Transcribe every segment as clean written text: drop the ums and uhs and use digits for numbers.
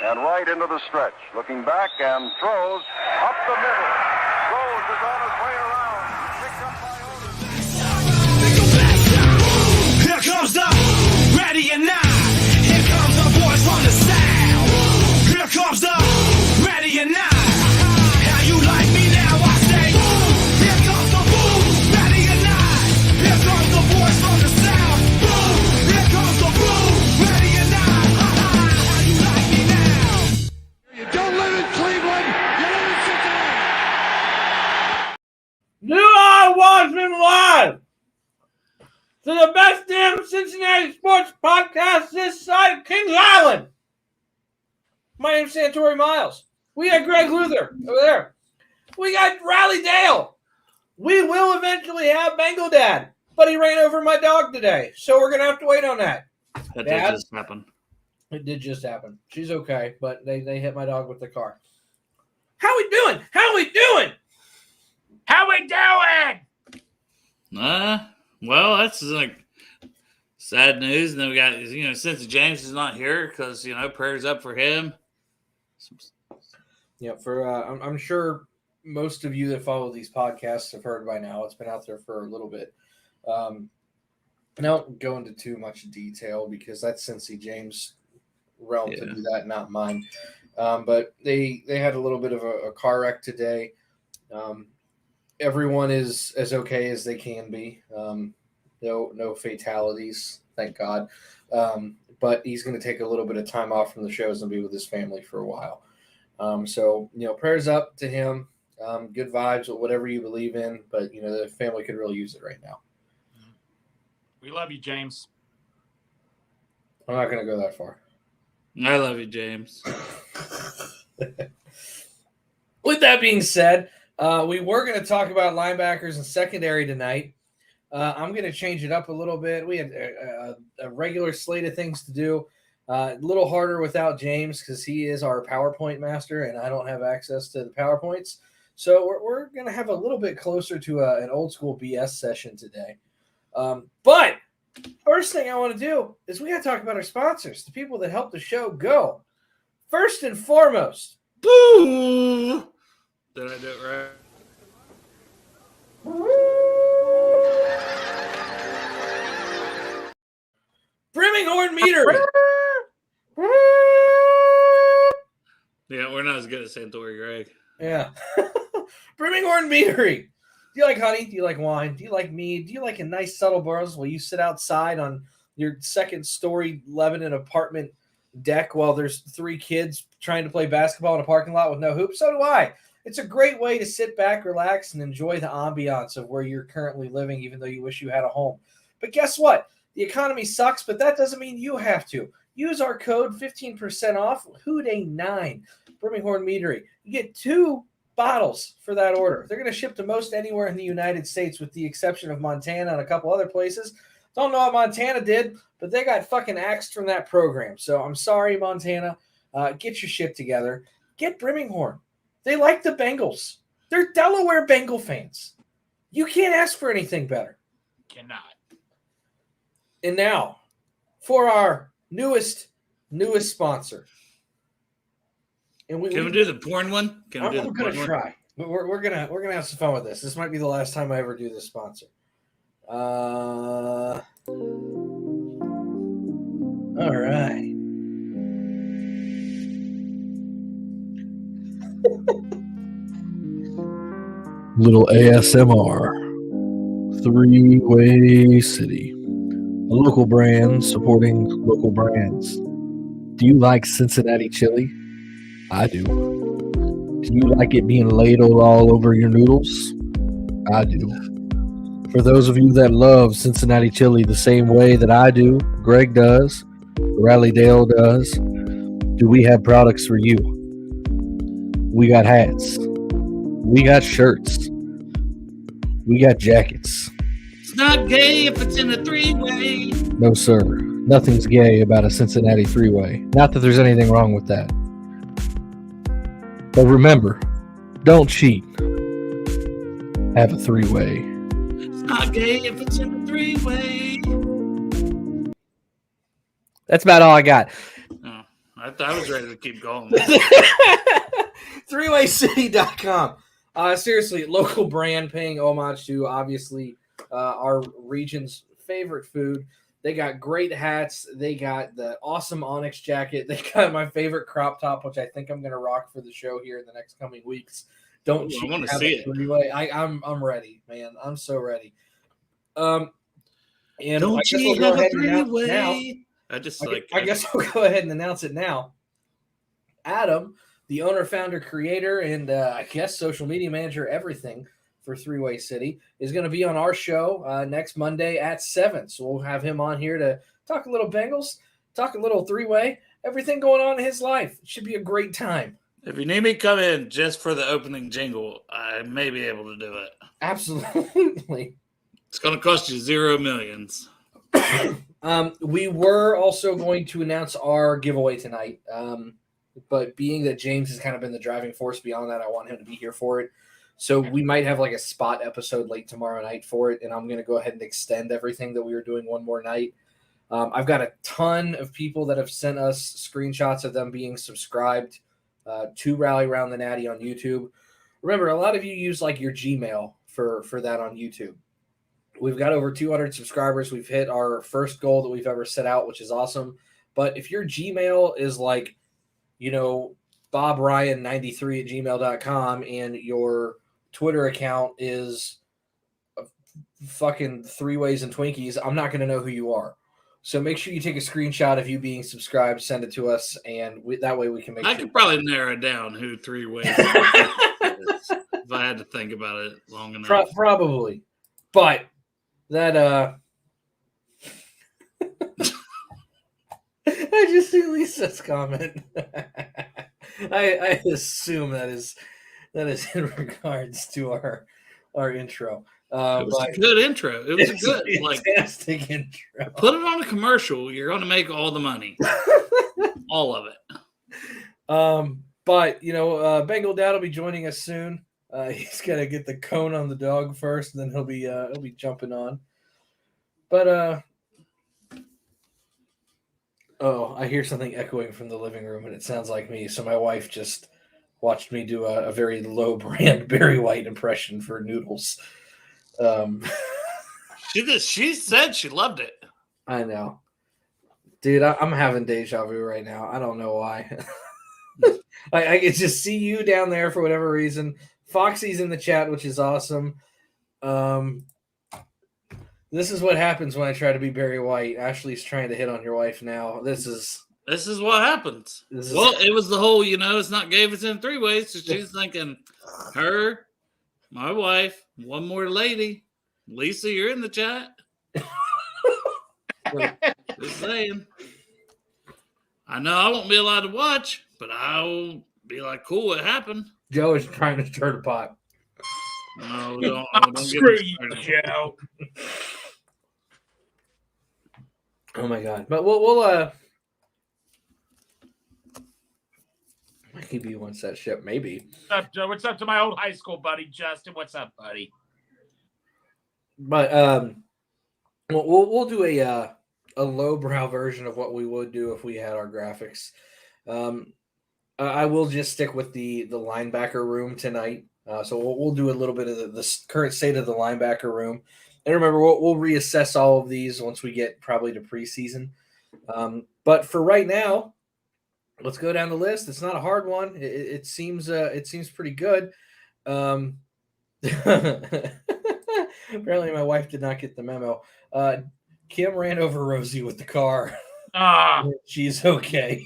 and right into the stretch. Looking back and throws up the middle. Rose is on his way around. Picked up by Otis. Here comes the ready or not. Here comes the voice from the sound. Here comes the ready or not. How you like me now? I say, here comes the boom, ready or not. Here comes the voice from the sound. Boom, here comes the boom, ready or not. How you like me now? You don't live in Cleveland, you live in Cincinnati. New Eye Watchman Live to the best damn Cincinnati sports podcast this side of Kings Island. My name's Santori Miles. We got Greg Luther over there. We got Riley Dale. We will eventually have Bengal Dad, but he ran over my dog today, so we're going to have to wait on that. That Dad? did just happen. It did just happen. She's okay, but they hit my dog with the car. How we doing? How we doing? How we doing? Well, that's like sad news. And then we got, since James is not here, because prayers up for him. Yeah, I'm sure most of you that follow these podcasts have heard by now. It's been out there for a little bit. I don't go into too much detail because that's Cincy James' realm to do that, not mine. But they had a little bit of a car wreck today. Everyone is as okay as they can be. No fatalities, thank God. But he's going to take a little bit of time off from the shows and be with his family for a while. So prayers up to him. Good vibes with whatever you believe in, but the family could really use it right now. We love you, James. I'm not going to go that far. I love you, James. With that being said, we were going to talk about linebackers and secondary tonight. I'm going to change it up a little bit. We had a regular slate of things to do. A little harder without James because he is our PowerPoint master, and I don't have access to the PowerPoints. So we're going to have a little bit closer to an old school BS session today. But first thing I want to do is we got to talk about our sponsors, the people that help the show go. First and foremost, Boo! Did I do it right? Brimminghorn Meadery. Yeah, we're not as good as Santori, Greg. Yeah. Brimminghorn Meadery. Do you like honey? Do you like wine? Do you like mead? Do you like a nice subtle buzz while you sit outside on your second-story Lebanon apartment deck while there's 3 kids trying to play basketball in a parking lot with no hoop? So do I. It's a great way to sit back, relax, and enjoy the ambiance of where you're currently living, even though you wish you had a home. But guess what? The economy sucks, but that doesn't mean you have to. Use our code 15% off, HOODAY9, Brimminghorn Meadery. You get 2 bottles for that order. They're going to ship to most anywhere in the United States with the exception of Montana and a couple other places. Don't know what Montana did, but they got fucking axed from that program. So I'm sorry, Montana. Get your shit together. Get Brimminghorn. They like the Bengals. They're Delaware Bengal fans. You can't ask for anything better. Cannot. And now, for our newest sponsor. And Can we do the porn one? I'm going to try. We're gonna have some fun with this. This might be the last time I ever do this sponsor. All right. Little ASMR. Three-Way City. A local brand supporting local brands. Do you like Cincinnati chili? I do. Do you like it being ladled all over your noodles? I do. For those of you that love Cincinnati chili the same way that I do, Greg does, Riley Dale does, do we have products for you? We got hats. We got shirts. We got jackets. It's not gay if it's in a 3-way. No, sir. Nothing's gay about a Cincinnati 3-way. Not that there's anything wrong with that. But remember, don't cheat. Have a 3-way. It's not gay if it's in a 3-way. That's about all I got. Oh, all I was ready to keep going. Threewaycity.com. Seriously, local brand paying homage to obviously our region's favorite food. They got great hats. They got the awesome Onyx jacket. They got my favorite crop top, which I think I'm going to rock for the show here in the next coming weeks. Don't Ooh, cheat. I want to see it. Three-way. I'm ready, man. I'm so ready. And Don't I guess you we'll go have a ahead and announce it now. three-way? I guess we'll go ahead and announce it now. Adam, the owner, founder, creator, and I guess social media manager, everything for Three-Way City, is going to be on our show next Monday at 7. So we'll have him on here to talk a little Bengals, talk a little three-way, everything going on in his life. It should be a great time. If you need me to come in just for the opening jingle, I may be able to do it. Absolutely. It's going to cost you $0 millions. We were also going to announce our giveaway tonight. But being that James has kind of been the driving force beyond that, I want him to be here for it. So we might have like a spot episode late tomorrow night for it, and I'm going to go ahead and extend everything that we were doing one more night. I've got a ton of people that have sent us screenshots of them being subscribed to Rally Round the Natty on YouTube. Remember, a lot of you use like your Gmail for that on YouTube. We've got over 200 subscribers. We've hit our first goal that we've ever set out, which is awesome. But if your Gmail is like, BobRyan93@gmail.com and your Twitter account is fucking Three Ways and Twinkies, I'm not going to know who you are. So make sure you take a screenshot of you being subscribed, send it to us, and that way we can make I could probably narrow down who Three Ways is if I had to think about it long enough. Probably. But that I just see Lisa's comment. I assume that is in regards to our intro. It was a good intro. It was a good, fantastic intro. Put it on a commercial. You're going to make all the money, all of it. But Bengal Dad will be joining us soon. He's got to get the cone on the dog first, and then he'll be jumping on. But I hear something echoing from the living room, and it sounds like me. So my wife just watched me do a very low brand Barry White impression for noodles. She said she loved it. I know, dude. I'm having deja vu right now. I don't know why. I can just see you down there for whatever reason. Foxy's in the chat, which is awesome. This is what happens when I try to be Barry White. Ashley's trying to hit on your wife now. This is what happens. It was the whole, it's not gave us in three ways. So she's thinking, her, my wife, one more lady. Lisa, you're in the chat. Just saying. I know I won't be allowed to watch, but I'll be like, cool, it happened. Joe is trying to stir the pot. No, don't Screw you, Joe. Oh my god! But we'll maybe once that ship, maybe. What's up, Joe? What's up to my old high school buddy, Justin? What's up, buddy? But we'll do a lowbrow version of what we would do if we had our graphics. I will just stick with the linebacker room tonight. So we'll do a little bit of the current state of the linebacker room. And remember, we'll reassess all of these once we get probably to preseason. But for right now, let's go down the list. It's not a hard one. It seems pretty good. Apparently, my wife did not get the memo. Kim ran over Rosie with the car. She's okay.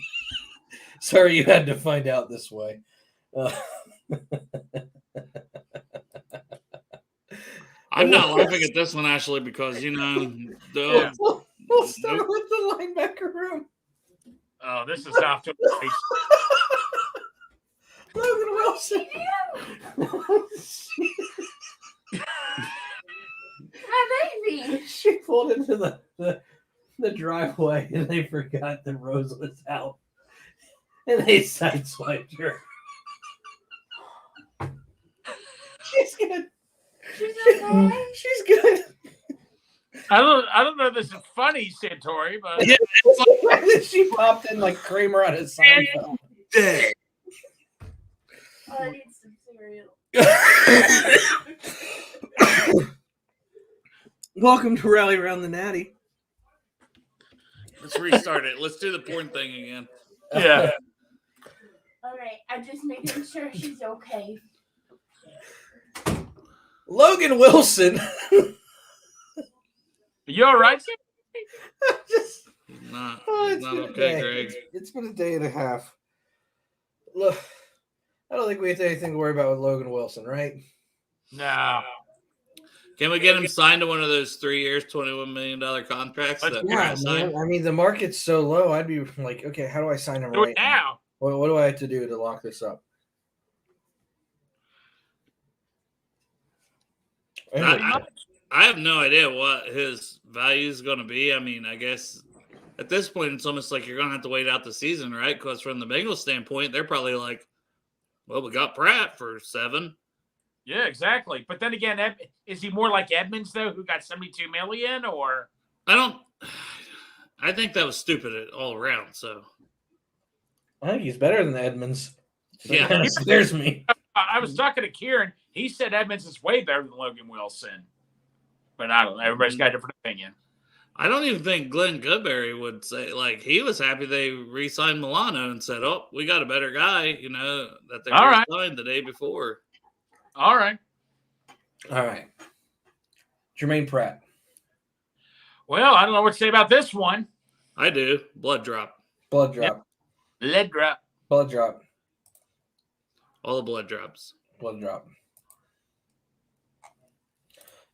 Sorry you had to find out this way. I'm not laughing at this one, Ashley, because, we'll start with the linebacker room. Oh, this is off to a Logan Wilson. My baby. She pulled into the driveway and they forgot that Rose was out. And they sideswiped her. She's good. She's okay. She's good. I don't know if this is funny, Santori, but Yeah, She popped in like Kramer out of Seinfeld. dead. Oh, I need some cereal. Welcome to Rally Around the Natty. Let's restart it. Let's do the porn thing again. yeah. All right, I'm just making sure she's okay. Logan Wilson. You all right? Just, He's not, oh, he's it's not been a okay, day. Greg. It's been a day and a half. Look, I don't think we have anything to worry about with Logan Wilson, right? No. Can we get him signed to one of those 3 years, $21 million contracts that we're Yeah, gonna sign? man. I mean, the market's so low. I'd be like, okay, how do I sign him Do right it now. What do I have to do to lock this up? Anyway, I have no idea what his value is going to be. I mean, I guess at this point, it's almost like you're going to have to wait out the season, right? Because from the Bengals standpoint, they're probably like, well, we got Pratt for 7. Yeah, exactly. But then again, is he more like Edmonds though, who got $72 million, or? I think that was stupid all around. So I think he's better than Edmonds. Yeah. That scares me. I was talking to Kieran. He said Edmonds is way better than Logan Wilson. But I don't know. Everybody's got a different opinion. I don't even think Glenn Goodberry would say, like, he was happy they re-signed Milano and said, oh, we got a better guy, that they All right. re-signed the day before. All right. All right. Jermaine Pratt. Well, I don't know what to say about this one. I do. Blood drop. Blood drop. Lead drop. Blood drop. All the blood drops. Blood drop.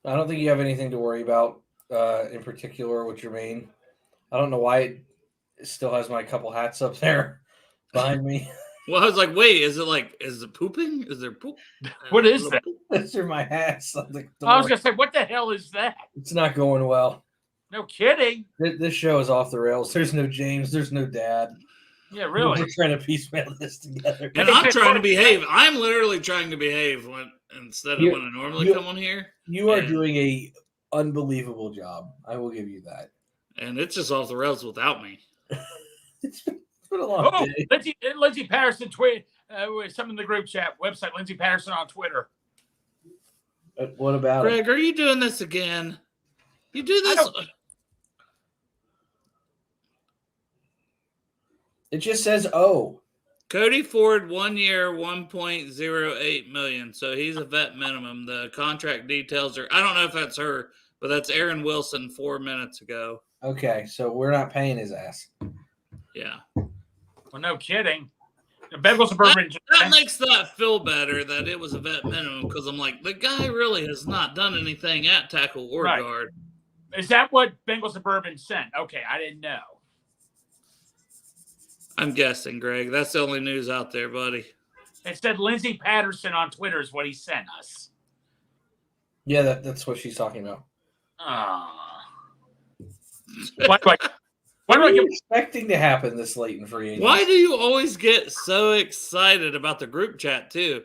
I don't think you have anything to worry about in particular with Jermaine. I don't know why it still has my couple hats up there behind me. Well, I was like, wait, is it pooping? Is there poop? What is that? Those are my hats on the door. I was going to say, what the hell is that? It's not going well. No kidding. This show is off the rails. There's no James. There's no Dad. Yeah, really. We're trying to piecemeal this together. And I'm trying to behave. I'm literally trying to behave instead of when I normally come on here. You are doing a unbelievable job. I will give you that. And it's just off the rails without me. It's been a long day. Lindsey Patterson tweet. Some in the group chat website. Lindsey Patterson on Twitter. What about Greg, are you doing this again? You do this. It just says "oh." Cody Ford 1 year, $1.08 million. So he's a vet minimum. The contract details are, I don't know if that's her, but that's Aaron Wilson 4 minutes ago. Okay, so we're not paying his ass. Yeah. Well, no kidding. The Bengals and Bourbon. That makes that feel better that it was a vet minimum because I'm like, the guy really has not done anything at tackle or guard. Is that what Bengals and Bourbon sent? Okay, I didn't know. I'm guessing, Greg. That's the only news out there, buddy. It said Lindsey Patterson on Twitter is what he sent us. Yeah, that's what she's talking about. What do I you give? expecting to happen this late in free agency? Why do you always get so excited about the group chat, too?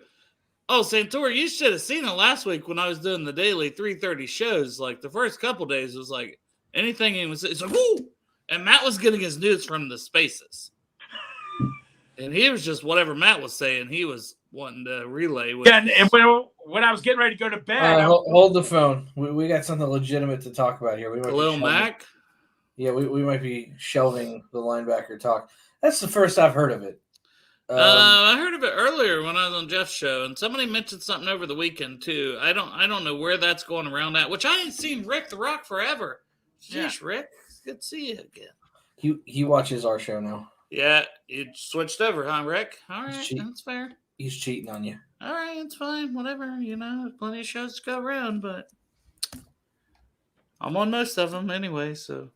Oh, Santori, you should have seen it last week when I was doing the daily 3:30 shows. Like, the first couple days was like, anything he was, it's like, woo! And Matt was getting his news from the spaces. And he was just whatever Matt was saying, he was wanting to relay with. Yeah, and when I was getting ready to go to bed. Hold the phone. We got something legitimate to talk about here. Lil Mac? Yeah, we might be shelving the linebacker talk. That's the first I've heard of it. I heard of it earlier when I was on Jeff's show, and somebody mentioned something over the weekend too. I don't know where that's going around at, which I ain't seen Rick the Rock forever. Jeez, yeah. Rick, it's good to see you again. He watches our show now. Yeah, you switched over, huh, Rick? All right, that's fair. He's cheating on you. All right, it's fine. Whatever, plenty of shows to go around, but I'm on most of them anyway, so.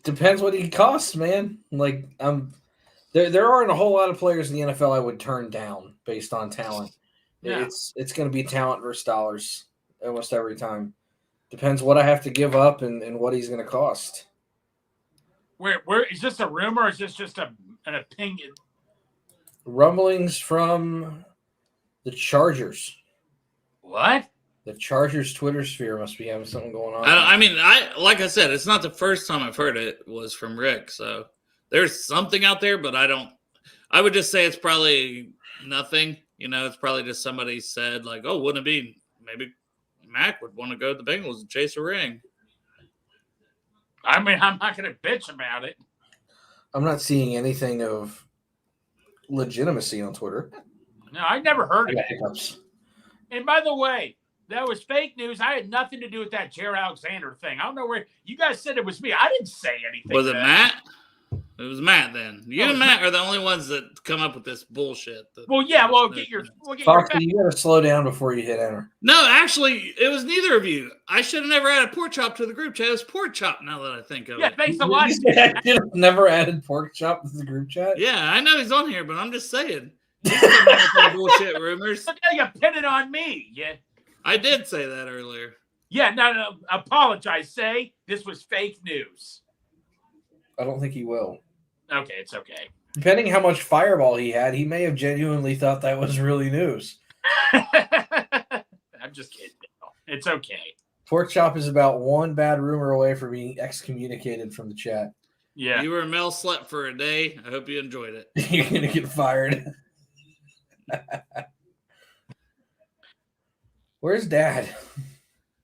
Depends what he costs, man. Like, there aren't a whole lot of players in the NFL I would turn down based on talent. Yeah. It's going to be talent versus dollars almost every time. Depends what I have to give up and what he's going to cost. Where is this a rumor or is this just an opinion? Rumblings from The Chargers. What? The Chargers Twitter sphere must be having something going on. Like I said, it's not the first time I've heard it was from Rick. So there's something out there, but I would just say it's probably nothing. It's probably just somebody said like, oh, wouldn't it be maybe Mac would want to go to the Bengals and chase a ring. I mean, I'm not going to bitch about it. I'm not seeing anything of legitimacy on Twitter. No, I never heard I of got it. hiccups. And by the way, that was fake news. I had nothing to do with that Jared Alexander thing. I don't know where you guys said it was me. I didn't say anything. Was it Matt? It was Matt then. You and Matt are the only ones that come up with this bullshit. Well, yeah. Well, get your Foxy, you gotta slow down before you hit enter. No, actually, it was neither of you. I should have never added pork chop to the group chat. It was pork chop now that I think of Yeah, it. thanks a lot. You said I should have never added pork chop to the group chat. Yeah, I know he's on here, but I'm just saying. He's coming up with bullshit rumors. So now you pin it on me. Yeah. I did say that earlier. Yeah, no, apologize. Say this was fake news. I don't think he will. Okay, it's okay. Depending how much fireball he had, he may have genuinely thought that was really news. I'm just kidding. It's okay. Pork chop is about one bad rumor away from being excommunicated from the chat. Yeah. You were Mel slept for a day. I hope you enjoyed it. You're gonna get fired. Where's Dad?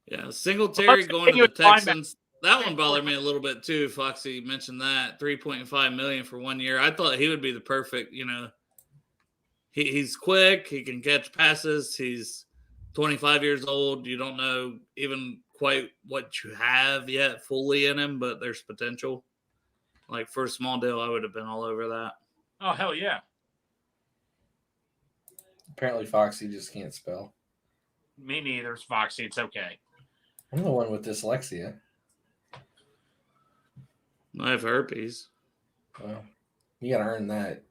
Yeah, Singletary Let's going to continue the with linebacker. Texans. That one bothered me a little bit too. Foxy mentioned that $3.5 million for 1 year. I thought he would be the perfect. He's quick. He can catch passes. He's 25 years old. You don't know even quite what you have yet fully in him, but there's potential. Like for a small deal, I would have been all over that. Oh, hell yeah. Apparently, Foxy just can't spell. Me neither. It's Foxy. It's okay. I'm the one with dyslexia. I have herpes. Well, you gotta earn that.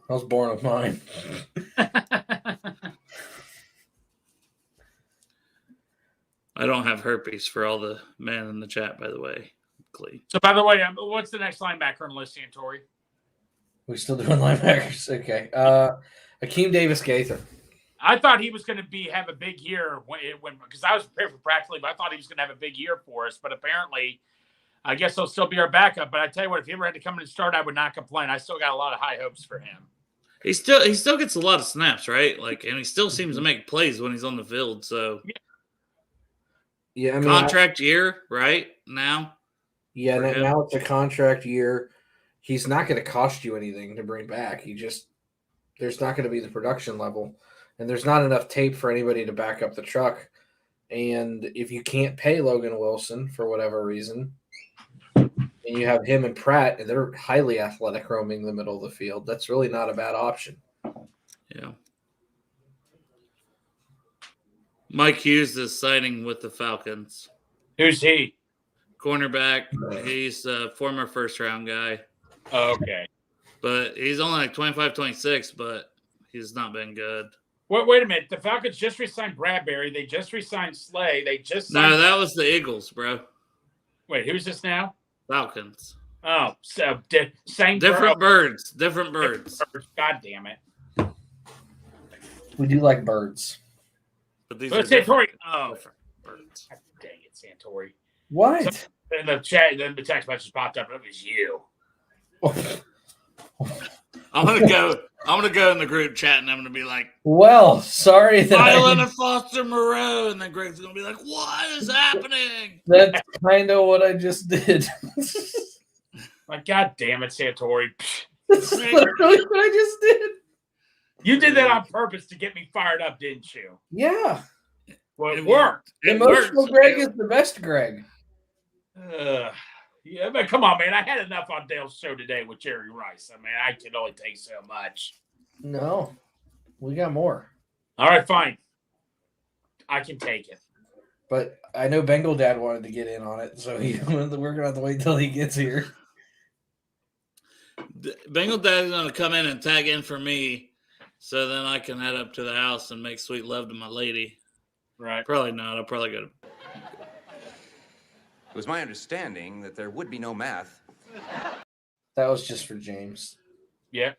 I was born with mine. I don't have herpes for all the men in the chat, by the way. Clee. So, by the way, what's the next linebacker on the list, Santori? We still doing linebackers? Okay. Akeem Davis-Gaither. I thought he was going to have a big year when because I was prepared for practically, but I thought he was going to have a big year for us. But apparently, I guess he'll still be our backup. But I tell you what, if he ever had to come in and start, I would not complain. I still got a lot of high hopes for him. He still gets a lot of snaps, right? Like, and he still seems to make plays when he's on the field. So, Yeah, I mean, contract year, right now. Yeah, for him. now it's a contract year. He's not going to cost you anything to bring back. There's not going to be the production level, and there's not enough tape for anybody to back up the truck. And if you can't pay Logan Wilson for whatever reason, and you have him and Pratt, and they're highly athletic roaming the middle of the field, that's really not a bad option. Yeah. Mike Hughes is signing with the Falcons. Who's he? Cornerback. He's a former first-round guy. Oh, okay. But he's only like 25, 26, but he's not been good. Wait a minute. The Falcons just re-signed Bradbury. They just re-signed Slay. They just signed... No, that was the Eagles, bro. Wait, who's this now? Falcons. Oh, so same Different birds. Different birds. God damn it. We do like birds. But these Let's are say different, Tori. Oh, different birds. dang it, Santori. What? Then the chat, then the text message popped up. And it was you. I'm gonna go in the group chat and I'm gonna be like, Well, sorry that Island of Foster Moreau, and then Greg's gonna be like, what is happening? that's kind of what I just did. Like, God damn it, Santori. That's literally what I just did. You did that on purpose to get me fired up, didn't you? Yeah. Well, it It worked. It Emotional works. Greg is the best Greg. Yeah, but come on, man. I had enough on Dale's show today with Jerry Rice. I mean, I can only take so much. No, we got more. All right, fine. I can take it. But I know Bengal Dad wanted to get in on it, so we're going to have to wait till he gets here. Bengal Dad's gonna come in and tag in for me, so then I can head up to the house and make sweet love to my lady. Right. Probably not. I'll probably go to. It was my understanding that there would be no math. That was just for James. Yeah.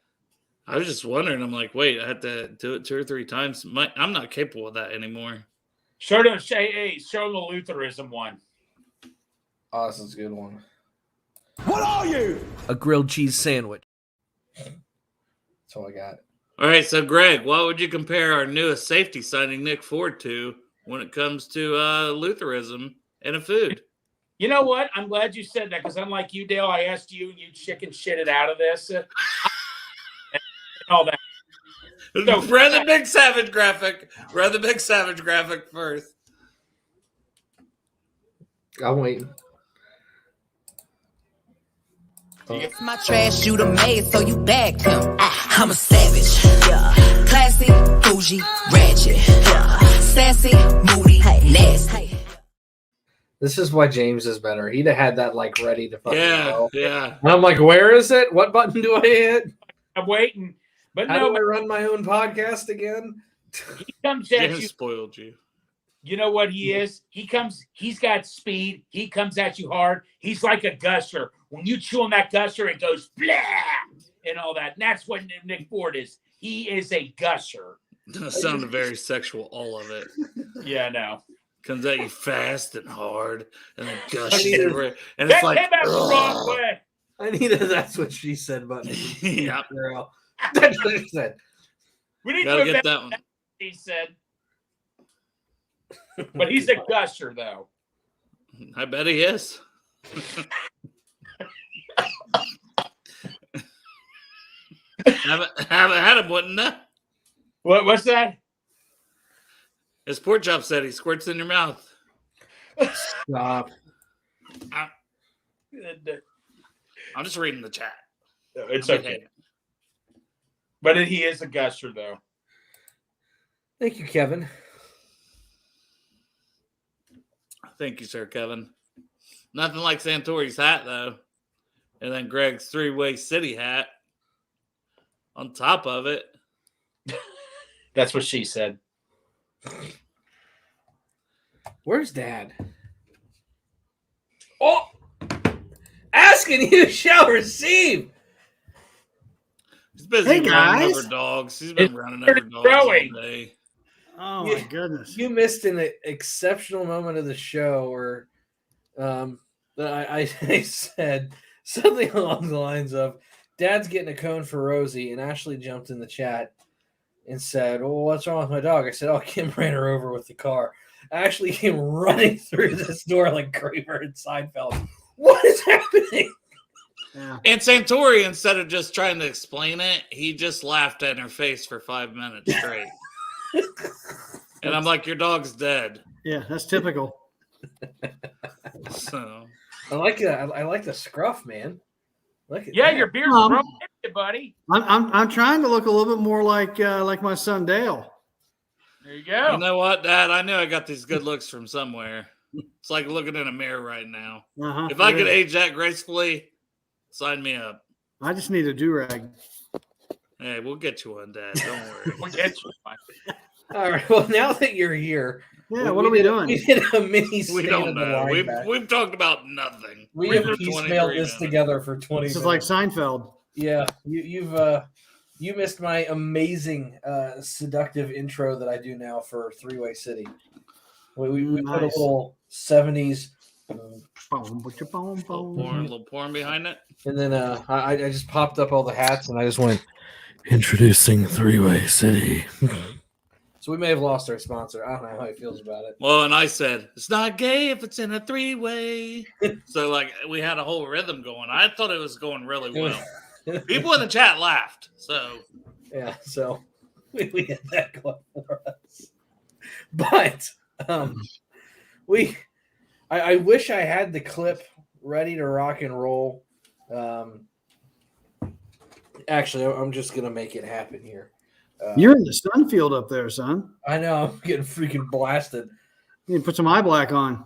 I was just wondering. I'm like, wait, I had to do it 2 or 3 times. I'm not capable of that anymore. Show the Lutheranism one. Oh, this is a good one. What are you? A grilled cheese sandwich. That's all I got. All right, so Greg, what would you compare our newest safety signing, Nick Ford, to when it comes to Lutheranism and a food? You know what? I'm glad you said that because unlike you, Dale, I asked you and you chicken shitted out of this. And all that. So, read the Big Savage graphic. Read the Big Savage graphic first. I'm waiting. It's my trash, you the maid, so you bagged him. I'm a savage, yeah. Classy, bougie, ratchet, yeah. Sassy, moody, nasty. This is why James is better. He'd have had that like ready to fucking go. Yeah. And I'm like, where is it? What button do I hit? I'm waiting. But How no, do I run my own podcast again? he comes at James you. spoiled you. You know what he is? He's got speed. He comes at you hard. He's like a gusher. When you chew on that gusher, it goes blah and all that. And that's what Nick Ford is. He is a gusher. That sounded very sexual, all of it. Yeah, no. Comes at you fast and hard and then gushes need over it. And That it's like, came out the wrong way. I need a that's what she said button. yeah, Girl. That's what she said. We need gotta to get that one. he said. But he's a gusher, though. I bet he is. haven't had him, wouldn't I? What's that? His pork chop said he squirts in your mouth. Stop. I'm just reading the chat. It's okay. But he is a gusher, though. Thank you, Kevin. Thank you, sir, Kevin. Nothing like Santori's hat, though. And then Greg's 3-way city hat on top of it. That's what she said. Where's Dad? Oh! Asking you shall receive. He's busy Hey, running guys. over dogs. He's been running over dogs all growing. day. Oh my goodness! You missed an exceptional moment of the show where I said something along the lines of, Dad's getting a cone for Rosie, and Ashley jumped in the chat and said, well, what's wrong with my dog? I said, oh, Kim ran her over with the car. Ashley came running through this door like Kramer and Seinfeld. What is happening? Yeah. And Santori, instead of just trying to explain it, he just laughed in her face for 5 minutes straight. And I'm like, your dog's dead. Yeah, that's typical. So I like that. I like the scruff, man. Look at Yeah, that. your beard's Um, growing, buddy. I'm trying to look a little bit more like my son Dale. There you go. you know what, Dad? I know I got these good looks from somewhere. It's like looking in a mirror right now. Uh-huh. If I could age that gracefully, sign me up. I just need a do-rag. Hey, we'll get you one, Dad. Don't worry. We'll get you one. All right. Well, now that you're here, Yeah, what are we doing? We did a mini We state don't of the know. linebacker. We've talked about nothing. We for have 23 piecemealed this minutes. together for 20 This is minutes. like Seinfeld. Yeah, you missed my amazing seductive intro that I do now for Three-Way City. We put a Nice. little 70s, Little porn behind it. and then I just popped up all the hats, and I just went, introducing Three-Way City. So we may have lost our sponsor. I don't know how he feels about it. Well, and I said, it's not gay if it's in a 3-way. So, like, we had a whole rhythm going. I thought it was going really well. People in the chat laughed. So, Yeah, so we had that going for us. But I wish I had the clip ready to rock and roll. Actually, I'm just going to make it happen here. You're in the sun field up there, son. I know I'm getting freaking blasted. You need to put some eye black on.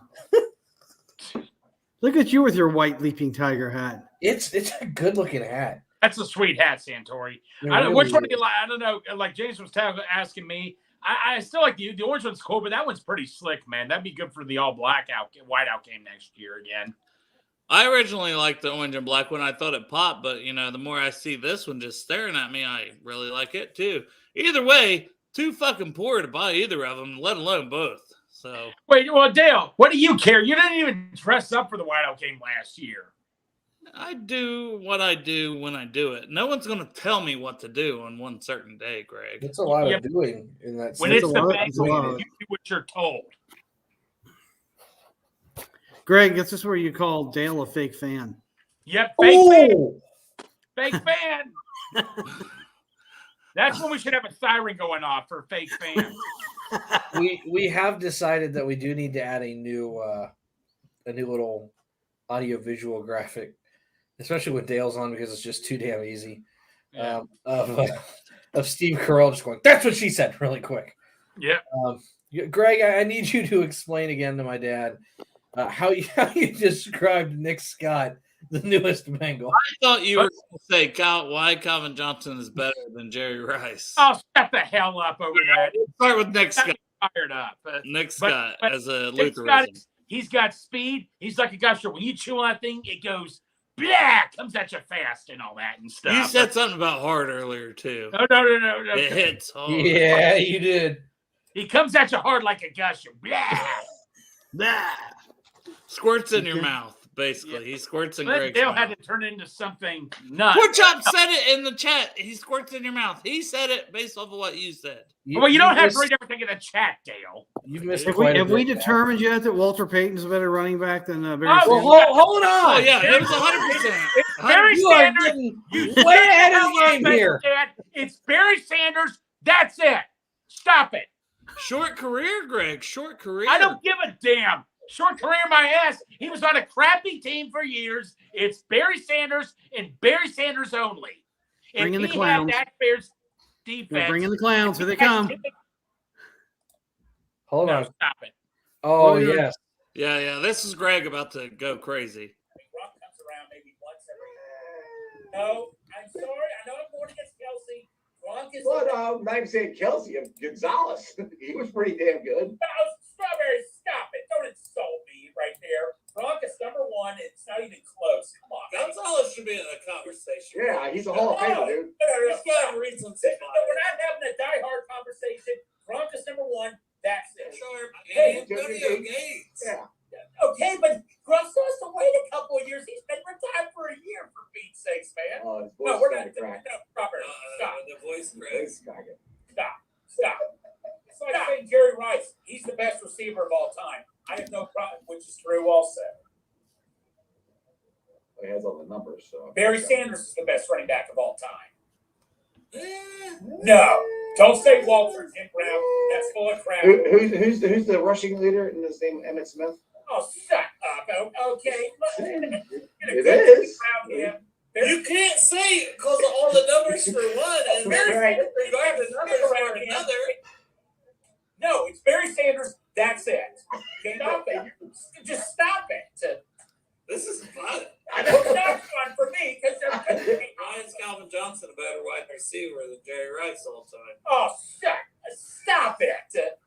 Look at you with your white leaping tiger hat. It's a good looking hat. That's a sweet hat, Santori. It I don't, really which one do is. you like? I don't know. Like James was asking me. I still like the orange one's cool, but that one's pretty slick, man. That'd be good for the all black whiteout game next year again. I originally liked the orange and black one. I thought it popped, but the more I see this one just staring at me, I really like it too. Either way, too fucking poor to buy either of them, let alone both. So wait, well, Dale, what do you care? You didn't even dress up for the Whiteout game last year. I do what I do when I do it. No one's going to tell me what to do on one certain day, Greg. It's a lot of doing in that. When it's the Bengals, you do what you're told. Greg, this is where you call Dale a fake fan. Yep, fake fan. Fake fan. That's when we should have a siren going off for fake fans. We have decided that we do need to add a new little audio visual graphic, especially with Dale's on, because it's just too damn easy. Yeah. Of Steve Carell just going, "That's what she said," really quick. Yeah. Greg, I need you to explain again to my dad how you described Nick Scott, the newest Bengal. I thought you were going to say why Calvin Johnson is better than Jerry Rice. Oh, shut the hell up over that. Start with Nick Scott. Fired up. Nick Scott as a Nick Lutheran. Scott, he's got speed. He's like a gusher. When you chew on that thing, it goes blah, comes at you fast and all that and stuff. You said something about hard earlier too. No. It hits hard. Yeah, you did. He comes at you hard like a gusher. Blah. Blah. Squirts in your mouth, basically. He squirts in Greg's Dale mouth. had to turn into something nuts. Pork Chop said it in the chat. He squirts in your mouth. He said it based off of what you said. Well, you don't have to read everything in the chat, Dale. You've missed Have we determined yet that Walter Payton's a better running back than Barry Oh, Sanders? Well, hold on. Oh, yeah, it was 100%. Barry You are Sanders. getting You way ahead of the game here. Dad. It's Barry Sanders. That's it. Stop it. Short career, Greg. Short career. I don't give a damn. Short career, my ass. He was on a crappy team for years. It's Barry Sanders and Barry Sanders only. Bring in the He clowns. had that Bears defense. Bring in the clowns. Here they come. Hold on. Stop it. Oh, yes. Yeah. This is Greg about to go crazy. Rock comes around maybe once every. No, I'm sorry. I know I'm going against Kelsey. Gronk is. But I'm not even saying Kelsey. Gonzalez. He was pretty damn good. Strawberry, stop it. Don't insult me right there. Gronk is number one. It's not even close. Come on. Gonzalez should be in a conversation. Yeah, he's a Hall of Famer, dude. He's got to read some. We're not having a diehard conversation. Gronk is number one. That's it. Hey, Antonio Gates. Yeah. Okay, but Gronk still has to wait a couple of years. He's been retired for a year, for Pete's sakes, man. His No, voice we're started not. to crack. No, Robert, stop. The voice Voice cracking. Stop. It's like saying Jerry Rice. He's the best receiver of all time. I have no problem, which is true also. He has all the numbers. So Barry Sanders is the best running back of all time. No. Don't say Walter Jim Brown. That's full of crap. Who's the rushing leader in this name? Emmitt Smith. Oh, shut up. Okay. It is. You can't say it because of all the numbers for one and Barry regardless Sanders numbers around for him. another. No, it's Barry Sanders. That's it. Stop it. Just stop it. This is fun. It's not fun for me because Why is Calvin Johnson a better wide receiver than Jerry Rice all the time? oh, stop it.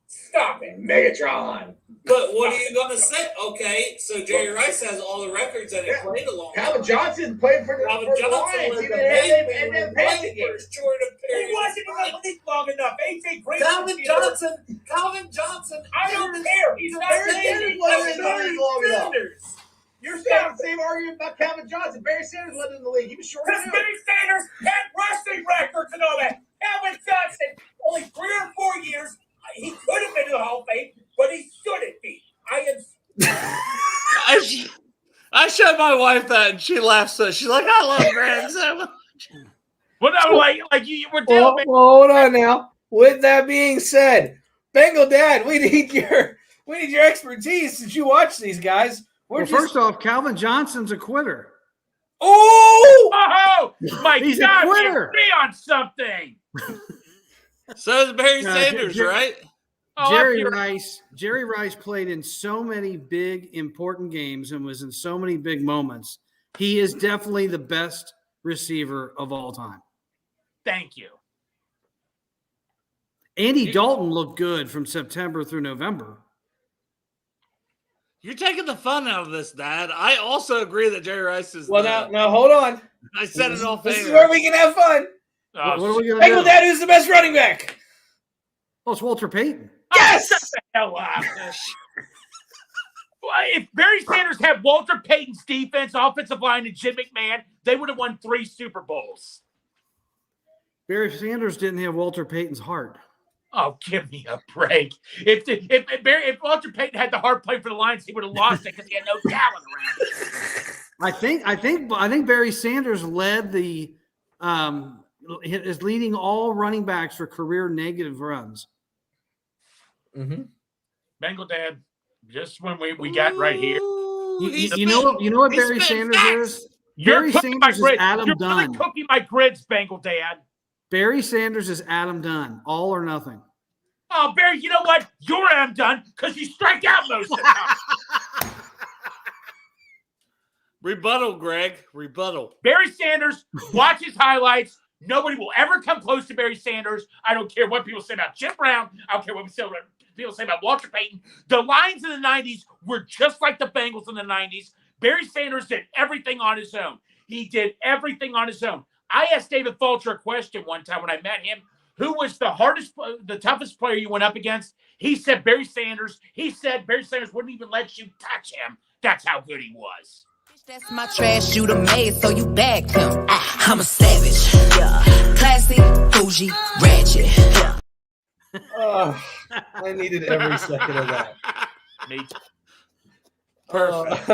Stop it. Megatron. But what are you going to say? Okay, so Jerry Rice has all the records and he played along. Calvin Johnson played for the Calvin for the Johnson Lions. was He the didn't baby have when them he passing played game. for his Jordan He period. wasn't in the league long enough. AJ Green. Calvin Johnson. I don't care. He's not Barry playing. Sanders wasn't in the league long enough. Sanders. You're saying the same argument about Calvin Johnson. Barry Sanders wasn't in the league. He was short Because too. Barry Sanders had rushing records and all that. Calvin Johnson, only 3 or 4 years. He could have been in the Hall of Fame, but he shouldn't be. I showed my wife that and she laughed so she's like, I love Greg so much. Well, no, like you were Well, telling me. hold on now. With that being said, Bengal Dad, we need your expertise since you watch these guys. First off, Calvin Johnson's a quitter. Oh my He's a God! quitter. Agree on something. So is Barry No, Sanders, Jer- right? Oh, Jerry I'm Rice played in so many big, important games and was in so many big moments. He is definitely the best receiver of all time. Thank you. Andy Dalton looked good from September through November. You're taking the fun out of this, Dad. I also agree that Jerry Rice is. Well, now hold on. I said it all. This is where we can have fun. What are we going to Bengal do? Dad, who's the best running back? Oh, it's Walter Payton. Yes. Shut the hell up. If Barry Sanders had Walter Payton's defense, offensive line, and Jim McMahon, they would have won 3 Super Bowls. Barry Sanders didn't have Walter Payton's heart. Oh, give me a break. If Walter Payton had the heart play for the Lions, he would have lost it because he had no talent around him. I think Barry Sanders led is leading all running backs for career negative runs. Mm-hmm. Bengal Dad, just when we got right here. You know what Barry Sanders is? You're Barry cooking my Sanders is grids. Adam You're Dunn. really cooking my grids, Bengal Dad. Barry Sanders is Adam Dunn. All or nothing. Oh, Barry, you know what? You're Adam Dunn because you strike out most of the time. Rebuttal, Greg. Rebuttal. Barry Sanders, watch his highlights. Nobody will ever come close to Barry Sanders. I don't care what people say about Jim Brown. I don't care what people say about Walter Payton. The Lions in the 90s were just like the Bengals in the 90s. Barry Sanders did everything on his own. He did everything on his own. I asked David Fulcher a question one time when I met him. Who was the toughest player you went up against? He said Barry Sanders. He said Barry Sanders wouldn't even let you touch him. That's how good he was. That's my trash you done made, so you bagged him. I'm a savage. Yeah. Classy, bougie, ratchet. Yeah. Oh, I needed every second of that. Me too. Perfect.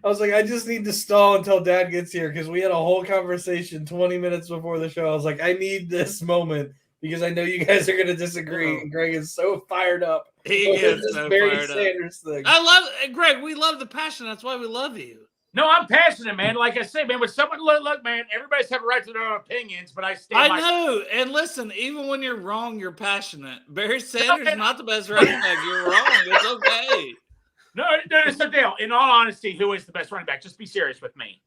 I was like, I just need to stall until Dad gets here because we had a whole conversation 20 minutes before the show. I was like, I need this moment because I know you guys are going to disagree. And Greg is so fired up. He over is this so Barry fired up. Sanders thing. I love Greg. We love the passion. That's why we love you. No, I'm passionate, man. Like I say, man, when someone look, man, everybody's have a right to their own opinions, but I stand. I know. And listen, even when you're wrong, you're passionate. Barry Sanders is not the best running back. You're wrong. It's okay. No, so Dale, in all honesty, who is the best running back? Just be serious with me.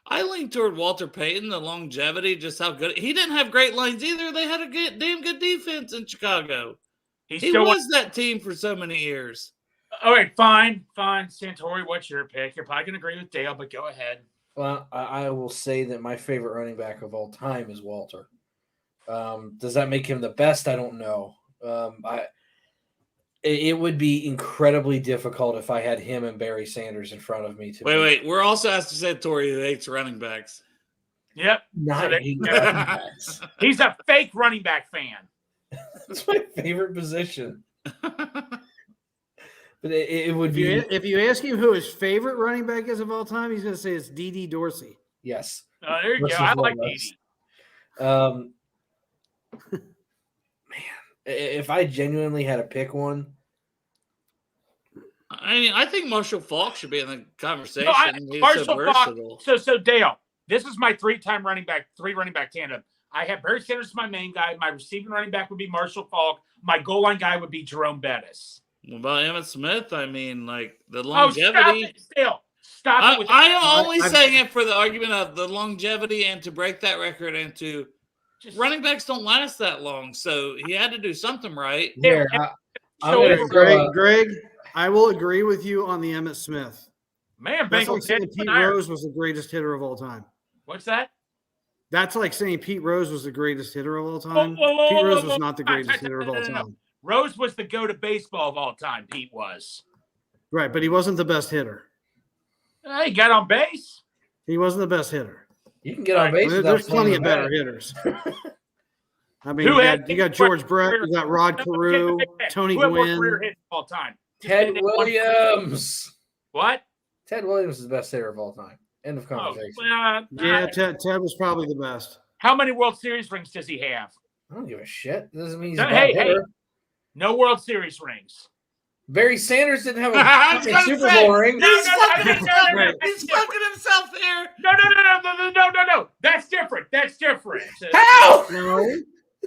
I lean toward Walter Payton, the longevity, just how good. He didn't have great lines either. They had a damn good defense in Chicago. He was that team for so many years. All right, fine. Santori, what's your pick? You're probably going to agree with Dale, but go ahead. Well, I will say that my favorite running back of all time is Walter. Does that make him the best? I don't know. It would be incredibly difficult if I had him and Barry Sanders in front of me. Wait. We're also asked to say Tori who hates running backs. Yep. He's a fake running back fan. That's my favorite position. But it would be. If you ask him who his favorite running back is of all time, he's going to say it's D.D. Dorsey. Yes. There you go. I like D.D. Man, if I genuinely had to pick one. I mean, I think Marshall Faulk should be in the conversation. He's Marshall so versatile. Faulk. So Dale, this is my three running back tandem. I have Barry Sanders as my main guy. My receiving running back would be Marshall Faulk. My goal line guy would be Jerome Bettis. What about Emmitt Smith? I mean, like the longevity. Stop it. I am only saying it for the argument of the longevity and to break that record and to running backs don't last that long. So he had to do something right. Here, Greg, I will agree with you on the Emmitt Smith. Man, that's like saying Pete Rose was the greatest hitter of all time. What's that? That's like saying Pete Rose was the greatest hitter of all time. Pete Rose was not the greatest hitter of all time. Rose was the go to baseball of all time. Pete was. Right, but he wasn't the best hitter. He got on base. He wasn't the best hitter. You can get on base. There's plenty of better hitters. I mean, you got George Brett, you got Rod Carew, Tony Gwynn. All time. Ted Williams. What? Ted Williams is the best hitter of all time. End of conversation. Ted was probably the best. How many World Series rings does he have? I don't give a shit. Doesn't mean he's hey, no World Series rings. Barry Sanders didn't have a Super Bowl ring. He's fucking himself here. No. That's different. How? No.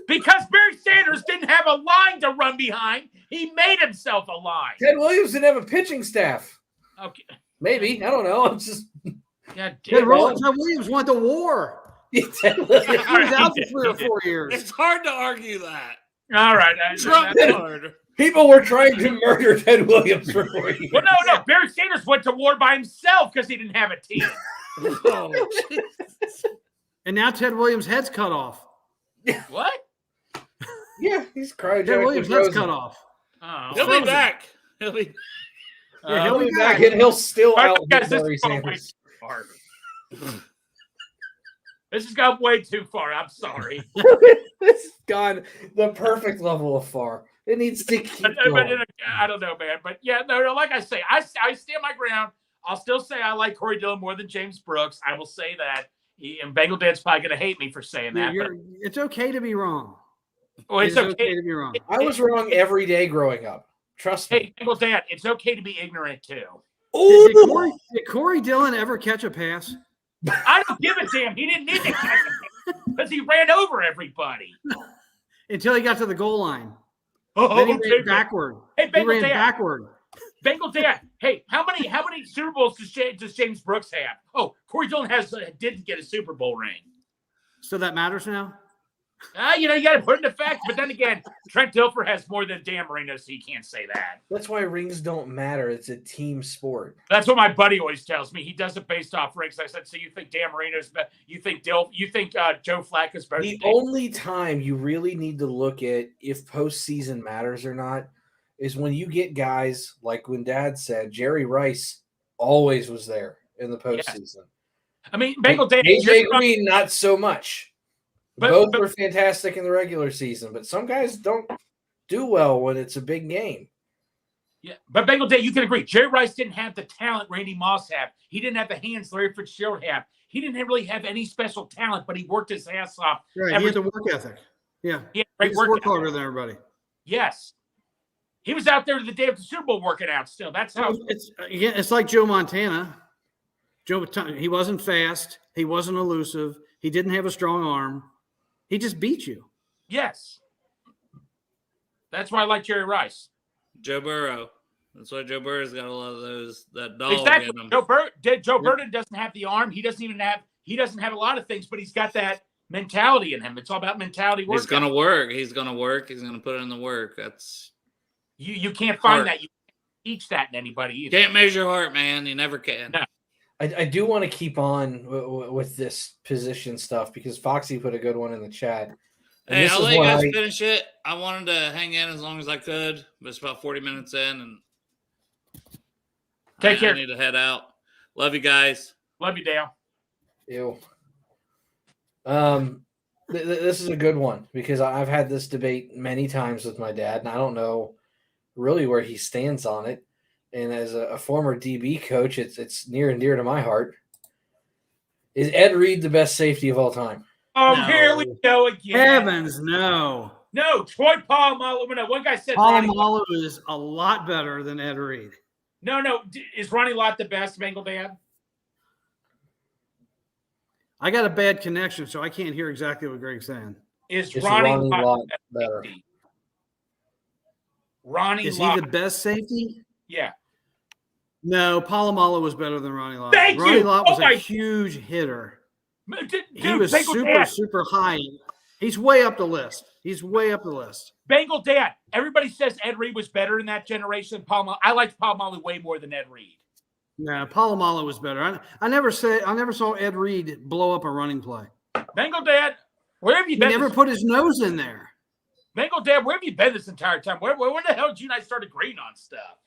Because Barry Sanders didn't have a line to run behind. He made himself a line. Ted Williams didn't have a pitching staff. Okay. Maybe. I don't know. I'm just. Yeah, Ted Williams went to war. He was out for 3 or 4 years. It's hard to argue that. All right. Trump hard. People were trying to murder Ted Williams for 4 years. Well, no. Barry Sanders went to war by himself because he didn't have a team. And now Ted Williams' head's cut off. What? Yeah, he's crying. Ted Williams' head's cut off. Oh, He'll be back. He'll be. Yeah, he'll be back. and he'll still All right, out guys, Barry this is going way Sanders. too far. This has gone way too far. I'm sorry. This has gone the perfect level of far. It needs to keep going. I don't know, man. But yeah, no. Like I say, I stand my ground. I'll still say I like Corey Dillon more than James Brooks. I will say that. And Bengal Dad's probably going to hate me for saying that. It's okay to be wrong. Well, it's okay to be wrong. I was wrong every day growing up. Trust me. Hey, Bengal Dad, it's okay to be ignorant too. Did Corey Dillon ever catch a pass? I don't give a damn. He didn't need to catch a pass because he ran over everybody. Until he got to the goal line. Oh, Then he ran backward. Hey, He Bengal ran Dad. backward. Bengal Dad. Hey, how many Super Bowls does James Brooks have? Oh, Corey Dillon didn't get a Super Bowl ring. So that matters now? You got to put it into fact. But then again, Trent Dilfer has more than Dan Marino, so you can't say that. That's why rings don't matter. It's a team sport. That's what my buddy always tells me. He does it based off rings. I said, so you think Dan Marino's better? You think Joe Flacco's better? The only time you really need to look at if postseason matters or not is when you get guys like when Dad said Jerry Rice always was there in the postseason. Yeah. I mean, Bengal Dad. AJ Green, not so much. But Both were fantastic in the regular season, but some guys don't do well when it's a big game. Yeah, but Bengal Day, you can agree. Jerry Rice didn't have the talent Randy Moss had. He didn't have the hands Larry Fitzgerald had. He didn't really have any special talent, but he worked his ass off. Right, he had the work ethic. Yeah, he just worked harder than everybody. Yes, he was out there the day of the Super Bowl working out. Still, that's how it's like Joe Montana. He wasn't fast. He wasn't elusive. He didn't have a strong arm. He just beat you. Yes. That's why I like Jerry Rice. Joe Burrow. That's why Joe Burrow's got a lot of those, that dog exactly. in him. Joe Burrow doesn't have the arm. He doesn't have a lot of things, but he's got that mentality in him. It's all about mentality work. He's gonna work. He's gonna work. He's gonna put in the work. That's you can't find that. You can't teach that in anybody either. Can't measure heart, man. You never can. No. I do want to keep on with this position stuff because Foxy put a good one in the chat. Hey, I'll let you guys finish it. I wanted to hang in as long as I could, but it's about 40 minutes in, and take care. I need to head out. Love you guys. Love you, Dale. Ew. This is a good one because I've had this debate many times with my dad, and I don't know really where he stands on it. And as a former DB coach, it's near and dear to my heart. Is Ed Reed the best safety of all time? Oh, no. Here we go again. Heavens, no. No, Troy Polamalu. No, one guy said Polamalu is a lot better than Ed Reed. No. Is Ronnie Lott the best, Bengal Dad? I got a bad connection, so I can't hear exactly what Greg's saying. Is Ronnie Lott better? Ronnie Lott. Is he the best safety? Yeah. No, Polamalu was better than Ronnie Lott. Thank Ronnie you. Lott was a huge hitter. Dude, he was super high. He's way up the list. Bengal Dad. Everybody says Ed Reed was better in that generation. I liked Polamalu way more than Ed Reed. No, Polamalu was better. I never saw Ed Reed blow up a running play. Bengal Dad, where have you been? He never put his nose in there. Bengal Dad, where have you been this entire time? Where the hell did you and I start agreeing on stuff?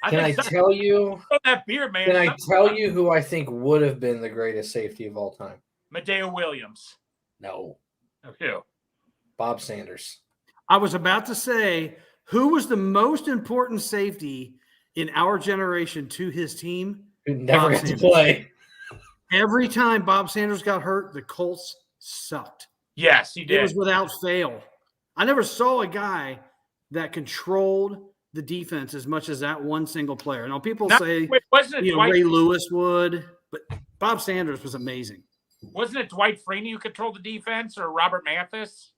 Can I tell you? That beer, man. Can I tell you who I think would have been the greatest safety of all time? Medeo Williams. No. Who? Bob Sanders. I was about to say, who was the most important safety in our generation to his team? Who never got to play. Every time Bob Sanders got hurt, the Colts sucked. Yes, he did. It was without fail. I never saw a guy that controlled the defense as much as that one single player. Now, people say Ray Lewis would, but Bob Sanders was amazing. Wasn't it Dwight Freeney who controlled the defense or Robert Mathis?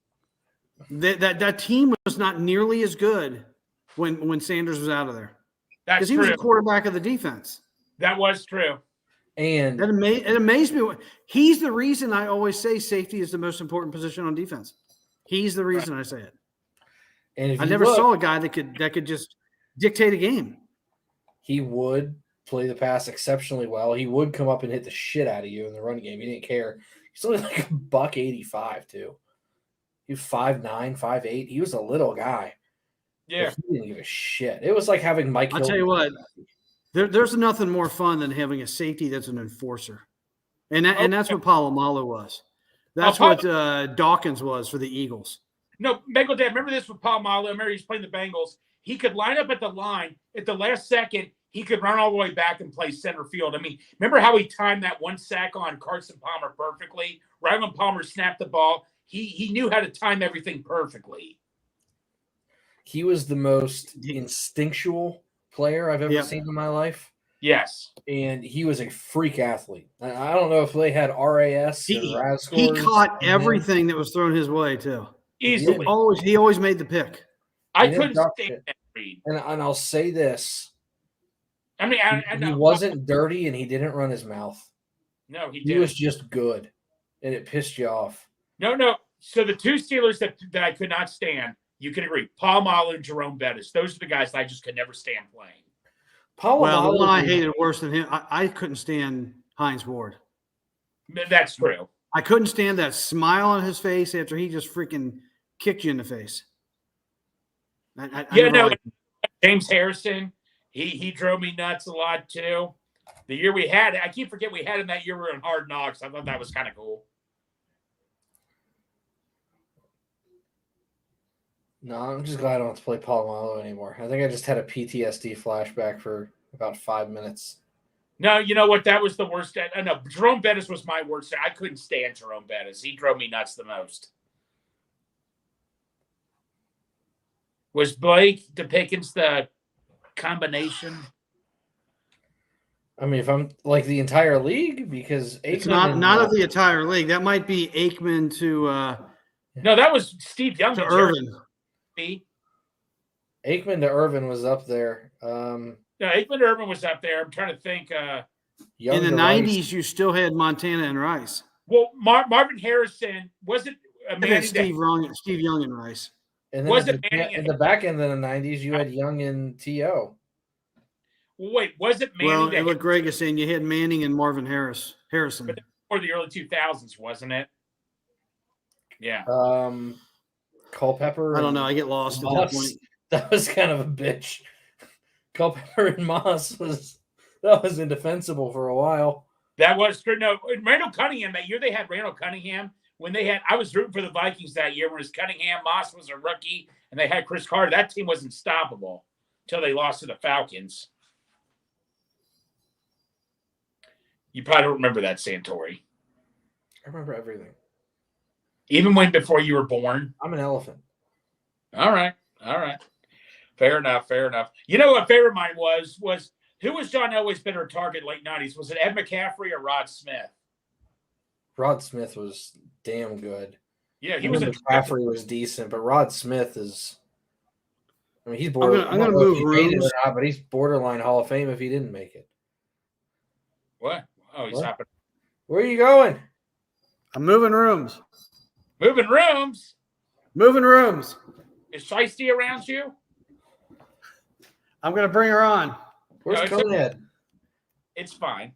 That team was not nearly as good when Sanders was out of there. That's true. Because he was the quarterback of the defense. That was true. And it amazed me. He's the reason I always say safety is the most important position on defense. He's the reason I say it. And if I you never look, saw a guy that could just dictate a game. he would play the pass exceptionally well. He would come up and hit the shit out of you in the run game. He didn't care. He's only like $185 too. He was 5'9", 5'8". He was a little guy. Yeah. But he didn't give a shit. It was like having Mike. I'll tell you what, there's nothing more fun than having a safety that's an enforcer. And that's what Palomalu was. That's what Dawkins was for the Eagles. No, Bengal Dad, remember this with Palomalu. I remember he was playing the Bengals. He could line up at the line at the last second. He could run all the way back and play center field. I mean, remember how he timed that one sack on Carson Palmer perfectly? Right when Palmer snapped the ball, he knew how to time everything perfectly. He was the most instinctual player I've ever seen in my life. Yes. And he was a freak athlete. I don't know if they had RAS or RAS scores. He caught everything that was thrown his way, too. Easily. He always made the pick. I couldn't stand that read. And I'll say this. I mean, he wasn't dirty and he didn't run his mouth. No, he didn't. He was just good. And it pissed you off. No. So the two Steelers that I could not stand, you can agree, Palomalu and Jerome Bettis. Those are the guys that I just could never stand playing. Well, the one I hated worse than him, I couldn't stand Hines Ward. That's true. I couldn't stand that smile on his face after he just freaking kicked you in the face. James Harrison, he drove me nuts a lot too. The year we had, I keep forgetting we had him that year we were in Hard Knocks. I thought that was kind of cool. No, I'm just glad I don't have to play Palomalu anymore. I think I just had a PTSD flashback for about 5 minutes. No, you know what? That was the worst. No, Jerome Bettis was my worst. I couldn't stand Jerome Bettis. He drove me nuts the most. Was Blake DePickens the combination? I mean, if I'm like the entire league, because Aikman it's not of the entire league. That might be Aikman to. No, that was Steve Young to Irvin. Aikman to Irvin was up there. No, Aikman to Irvin was up there. I'm trying to think. In the 90s, you still had Montana and Rice. Well, Marvin Harrison wasn't. Steve Young and Rice. And then in the back end of the 90s, you had Young and T.O. Wait, was it Manning? Well, what Greg is saying, you had Manning and Marvin Harrison. But for the early 2000s, wasn't it? Yeah. Culpepper. I don't know. I get lost at that point. That was kind of a bitch. Culpepper and Moss was indefensible for a while. That was true. No, Randall Cunningham, that year they had Randall Cunningham. I was rooting for the Vikings that year when it was Cunningham, Moss was a rookie, and they had Chris Carter. That team was unstoppable until they lost to the Falcons. You probably don't remember that, Santori. I remember everything. Even before you were born? I'm an elephant. All right. Fair enough. You know what favorite mine was who was John Elway's better target late 90s? Was it Ed McCaffrey or Rod Smith? Rod Smith was damn good. Yeah, McCaffrey was decent, but Rod Smith is. I mean, he's borderline. I'm going to move rooms, but he's borderline Hall of Fame if he didn't make it. What? Oh, he's hopping. Where are you going? I'm moving rooms. Moving rooms. Is Shiesty around you? I'm going to bring her on. Where's Conehead? It's fine.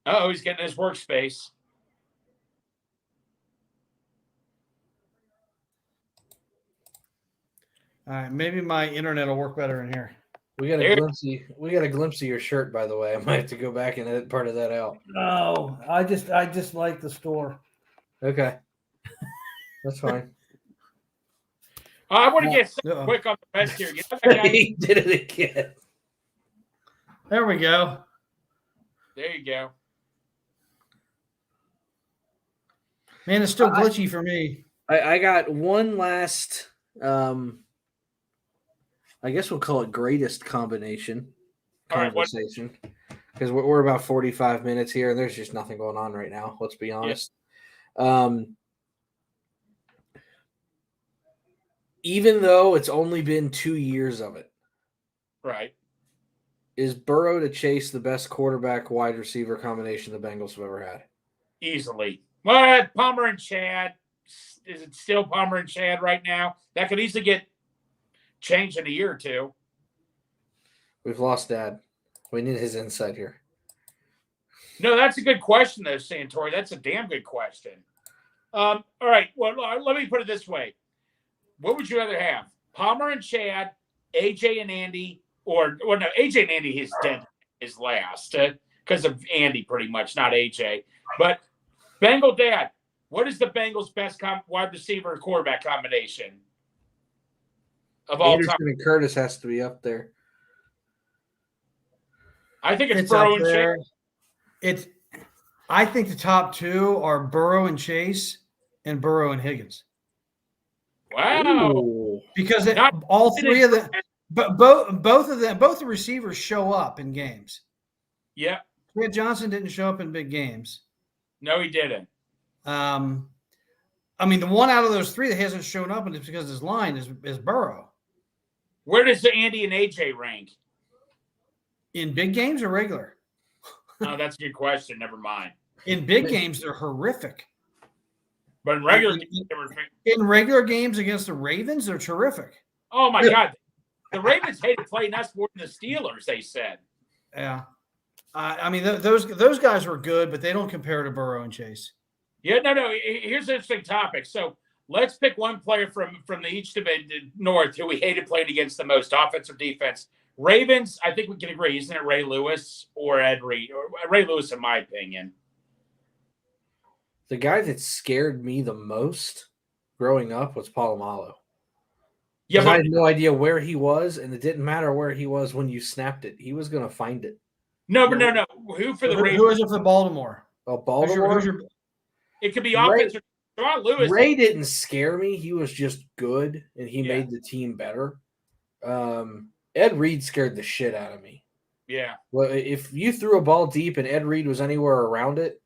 Oh, he's getting his workspace. All right, maybe my internet will work better in here. We got a glimpse of your shirt, by the way. I might have to go back and edit part of that out. No, I just like the store. Okay. That's fine. I want to get quick on the best here. You know that guy? He did it again. There we go. There you go. Man, it's still glitchy for me. I got one last, I guess we'll call it greatest conversation, because we're about 45 minutes here, and there's just nothing going on right now. Let's be honest. Yeah. Even though it's only been 2 years of it. Right. Is Burrow to Chase the best quarterback wide receiver combination the Bengals have ever had? Easily. What? Palmer and Chad. Is it still Palmer and Chad right now? That could easily get changed in a year or two. We've lost Dad. We need his insight here. No, that's a good question, though, Santori. That's a damn good question. All right. Well, let me put it this way. What would you rather have? Palmer and Chad, AJ and Andy, or no, AJ and Andy is dead is last because of Andy pretty much, not AJ. But Bengal Dad, what is the Bengals' best wide receiver and quarterback combination of all Anderson time? and Curtis has to be up there. I think it's Burrow and Chase. I think the top two are Burrow and Chase and Burrow and Higgins. Wow. Ooh. Because all three of them, but both of them, both the receivers show up in games. Yeah. Trent Johnson didn't show up in big games. No, he didn't. I mean, the one out of those three that hasn't shown up, and it's because his line is Burrow. Where does the Andy and AJ rank? In big games or regular? Oh, that's a good question. Never mind. In big games, they're horrific. But in regular games against the Ravens, they're terrific. Oh my God. The Ravens hated playing us more than the Steelers, they said. Yeah. I mean, those guys were good, but they don't compare to Burrow and Chase. Yeah, no. Here's an interesting topic. So let's pick one player from the East Division North who we hated playing against the most, offensive, defense. Ravens, I think we can agree, isn't it Ray Lewis or Ed Reed? Or Ray Lewis, in my opinion. The guy that scared me the most growing up was Polamalu. Yeah, I had no idea where he was, and it didn't matter where he was when you snapped it. He was going to find it. No. Who for the Ravens? Who is it for Baltimore? Oh, Baltimore? It could be offense or Lewis. Ray didn't scare me. He was just good, and he made the team better. Ed Reed scared the shit out of me. Yeah. Well, if you threw a ball deep and Ed Reed was anywhere around it,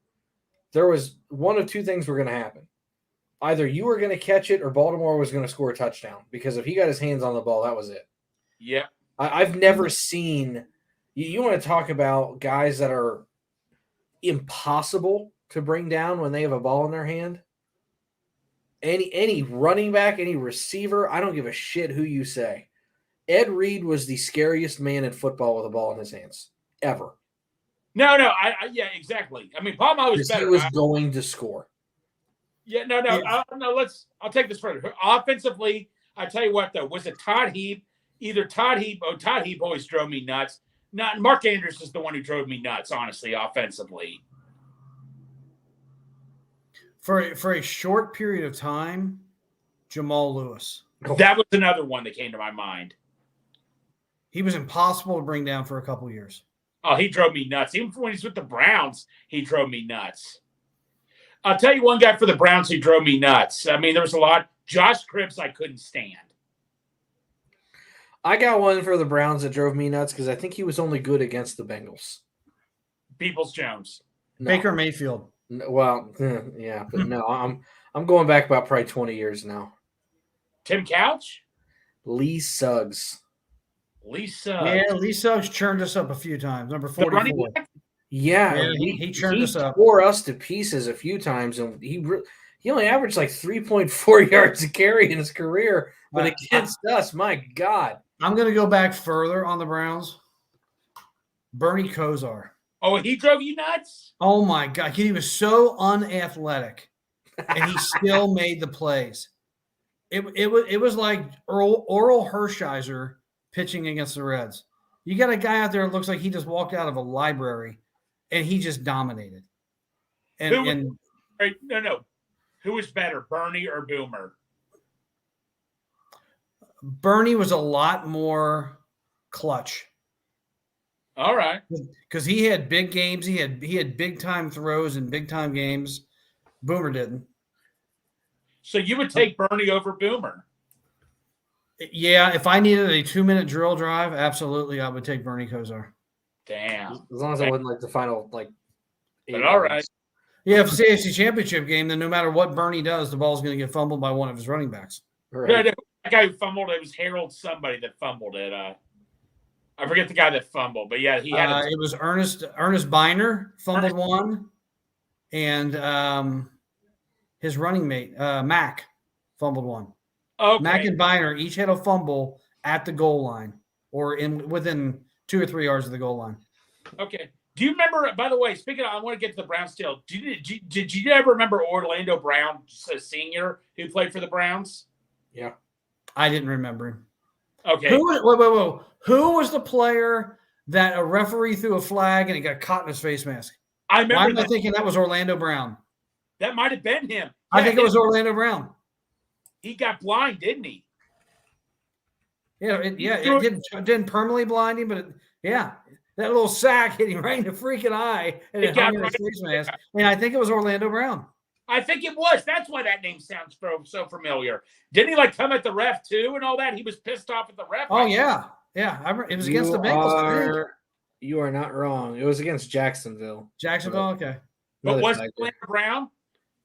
there was one of two things were going to happen. Either you were going to catch it or Baltimore was going to score a touchdown, because if he got his hands on the ball, that was it. Yeah. I've never seen – you want to talk about guys that are impossible to bring down when they have a ball in their hand? Any running back, any receiver, I don't give a shit who you say. Ed Reed was the scariest man in football with a ball in his hands ever. No, yeah, exactly. I mean, Palmer was better. He was going to score. Yeah, no. I'll take this further. Offensively, I tell you what, though, was it Todd Heap? Either Todd Heap. Oh, Todd Heap always drove me nuts. Not Mark Andrews is the one who drove me nuts, honestly, offensively. For a short period of time, Jamal Lewis. That was another one that came to my mind. He was impossible to bring down for a couple years. Oh, he drove me nuts. Even when he's with the Browns, he drove me nuts. I'll tell you one guy for the Browns who drove me nuts. I mean, there was a lot. Josh Cribbs, I couldn't stand. I got one for the Browns that drove me nuts because I think he was only good against the Bengals. Peoples-Jones. No. Baker Mayfield. Well, yeah, but no, I'm going back about probably 20 years now. Tim Couch? Lee Suggs. Yeah, Lee Suggs churned us up a few times. Number 44. Yeah, he churned us up. He tore us to pieces a few times, and he only averaged like 3.4 yards a carry in his career. But against us, my God. I'm going to go back further on the Browns. Bernie Kosar. Oh, he drove you nuts? Oh, my God. He was so unathletic, and he still made the plays. It was like Oral Hershiser pitching against the Reds. You got a guy out there that looks like he just walked out of a library, and he just dominated. No. Who was better, Bernie or Boomer? Bernie was a lot more clutch. All right. Because he had big games. He had big time throws in big time games. Boomer didn't. So you would take Bernie over Boomer? Yeah, if I needed a 2-minute drill drive, absolutely, I would take Bernie Kosar. Damn. As long as I wasn't like the final, like. But all right. Yeah, if it's the AFC Championship game, then no matter what Bernie does, the ball's going to get fumbled by one of his running backs. Right. That guy who fumbled it was Harold somebody that fumbled it. I forget the guy that fumbled, but yeah, he had. It was Ernest Biner fumbled one, and his running mate Mac fumbled one. Okay. Mac and Biner each had a fumble at the goal line or within 2 or 3 yards of the goal line. Okay. Do you remember? By the way, speaking of, I want to get to the Browns still. Did you ever remember Orlando Brown, Senior, who played for the Browns? Yeah, I didn't remember him. Okay. Whoa. Who was the player that a referee threw a flag and he got caught in his face mask? I remember. Why am I thinking that was Orlando Brown? That might have been him. I think it was Orlando Brown. He got blind, didn't he? Yeah, it didn't permanently blind him, but that little sack hit him right in the freaking eye, and it hung in his face mask. And I think it was Orlando Brown. I think it was. That's why that name sounds so familiar. Didn't he come at the ref too and all that? He was pissed off at the ref. Oh yeah. It was against the Bengals. You are not wrong. It was against Jacksonville. Okay. But was it Orlando Brown?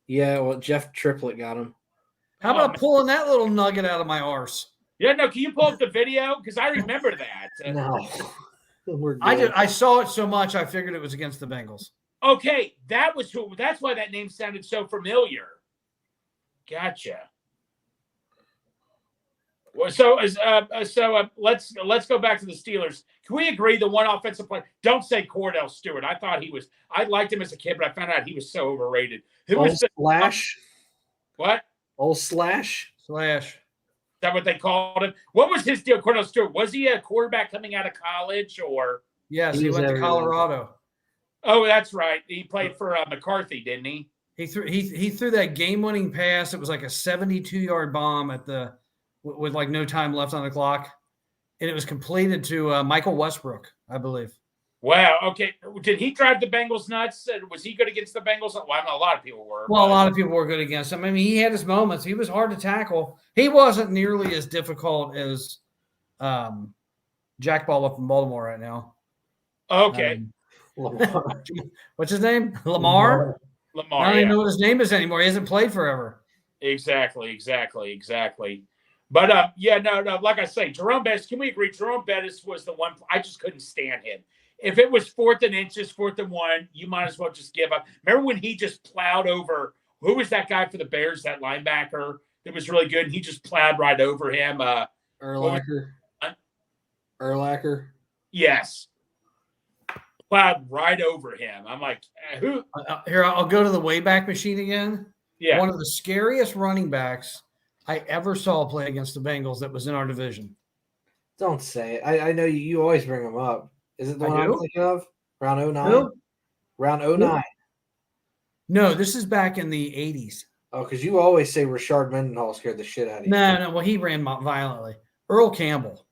Yeah, well, Jeff Triplett got him. How about pulling that little nugget out of my arse? Yeah, no. Can you pull up the video? Because I remember that. No. I saw it so much I figured it was against the Bengals. Okay, that's why that name sounded so familiar. Gotcha. Well, so let's go back to the Steelers. Can we agree the one offensive player? Don't say Cordell Stewart. I liked him as a kid, but I found out he was so overrated. Who was Slash? What? Old Slash? Slash. Is that what they called him? What was his deal, Cordell Stewart? Was he a quarterback coming out of college or? Yes, he went to Colorado. Oh, that's right. He played for McCarthy, didn't he? He threw that game-winning pass. It was like a 72-yard bomb with no time left on the clock, and it was completed to Michael Westbrook, I believe. Wow. Okay. Did he drive the Bengals nuts? Was he good against the Bengals? Well, I know a lot of people were. Well, a lot of people were good against him. I mean, he had his moments. He was hard to tackle. He wasn't nearly as difficult as Jack Ball up in Baltimore right now. Okay. Lamar. What's his name? Lamar? Lamar. I don't even know what his name is anymore. He hasn't played forever. Exactly. But no. Like I say, Jerome Bettis. Can we agree? Jerome Bettis was the one. I just couldn't stand him. If it was 4th and inches, 4th and 1, you might as well just give up. Remember when he just plowed over? Who was that guy for the Bears? That linebacker that was really good. And he just plowed right over him. Urlacher. Yes. Plowed right over him. I'm like, who? Here, I'll go to the Wayback Machine again. Yeah. One of the scariest running backs I ever saw play against the Bengals that was in our division. Don't say it. I know you always bring him up. Is it the one I'm thinking of? Round 09? Who? Round 09. No, this is back in the 80s. Oh, because you always say Rashard Mendenhall scared the shit out of you. No. Well, he ran violently. Earl Campbell.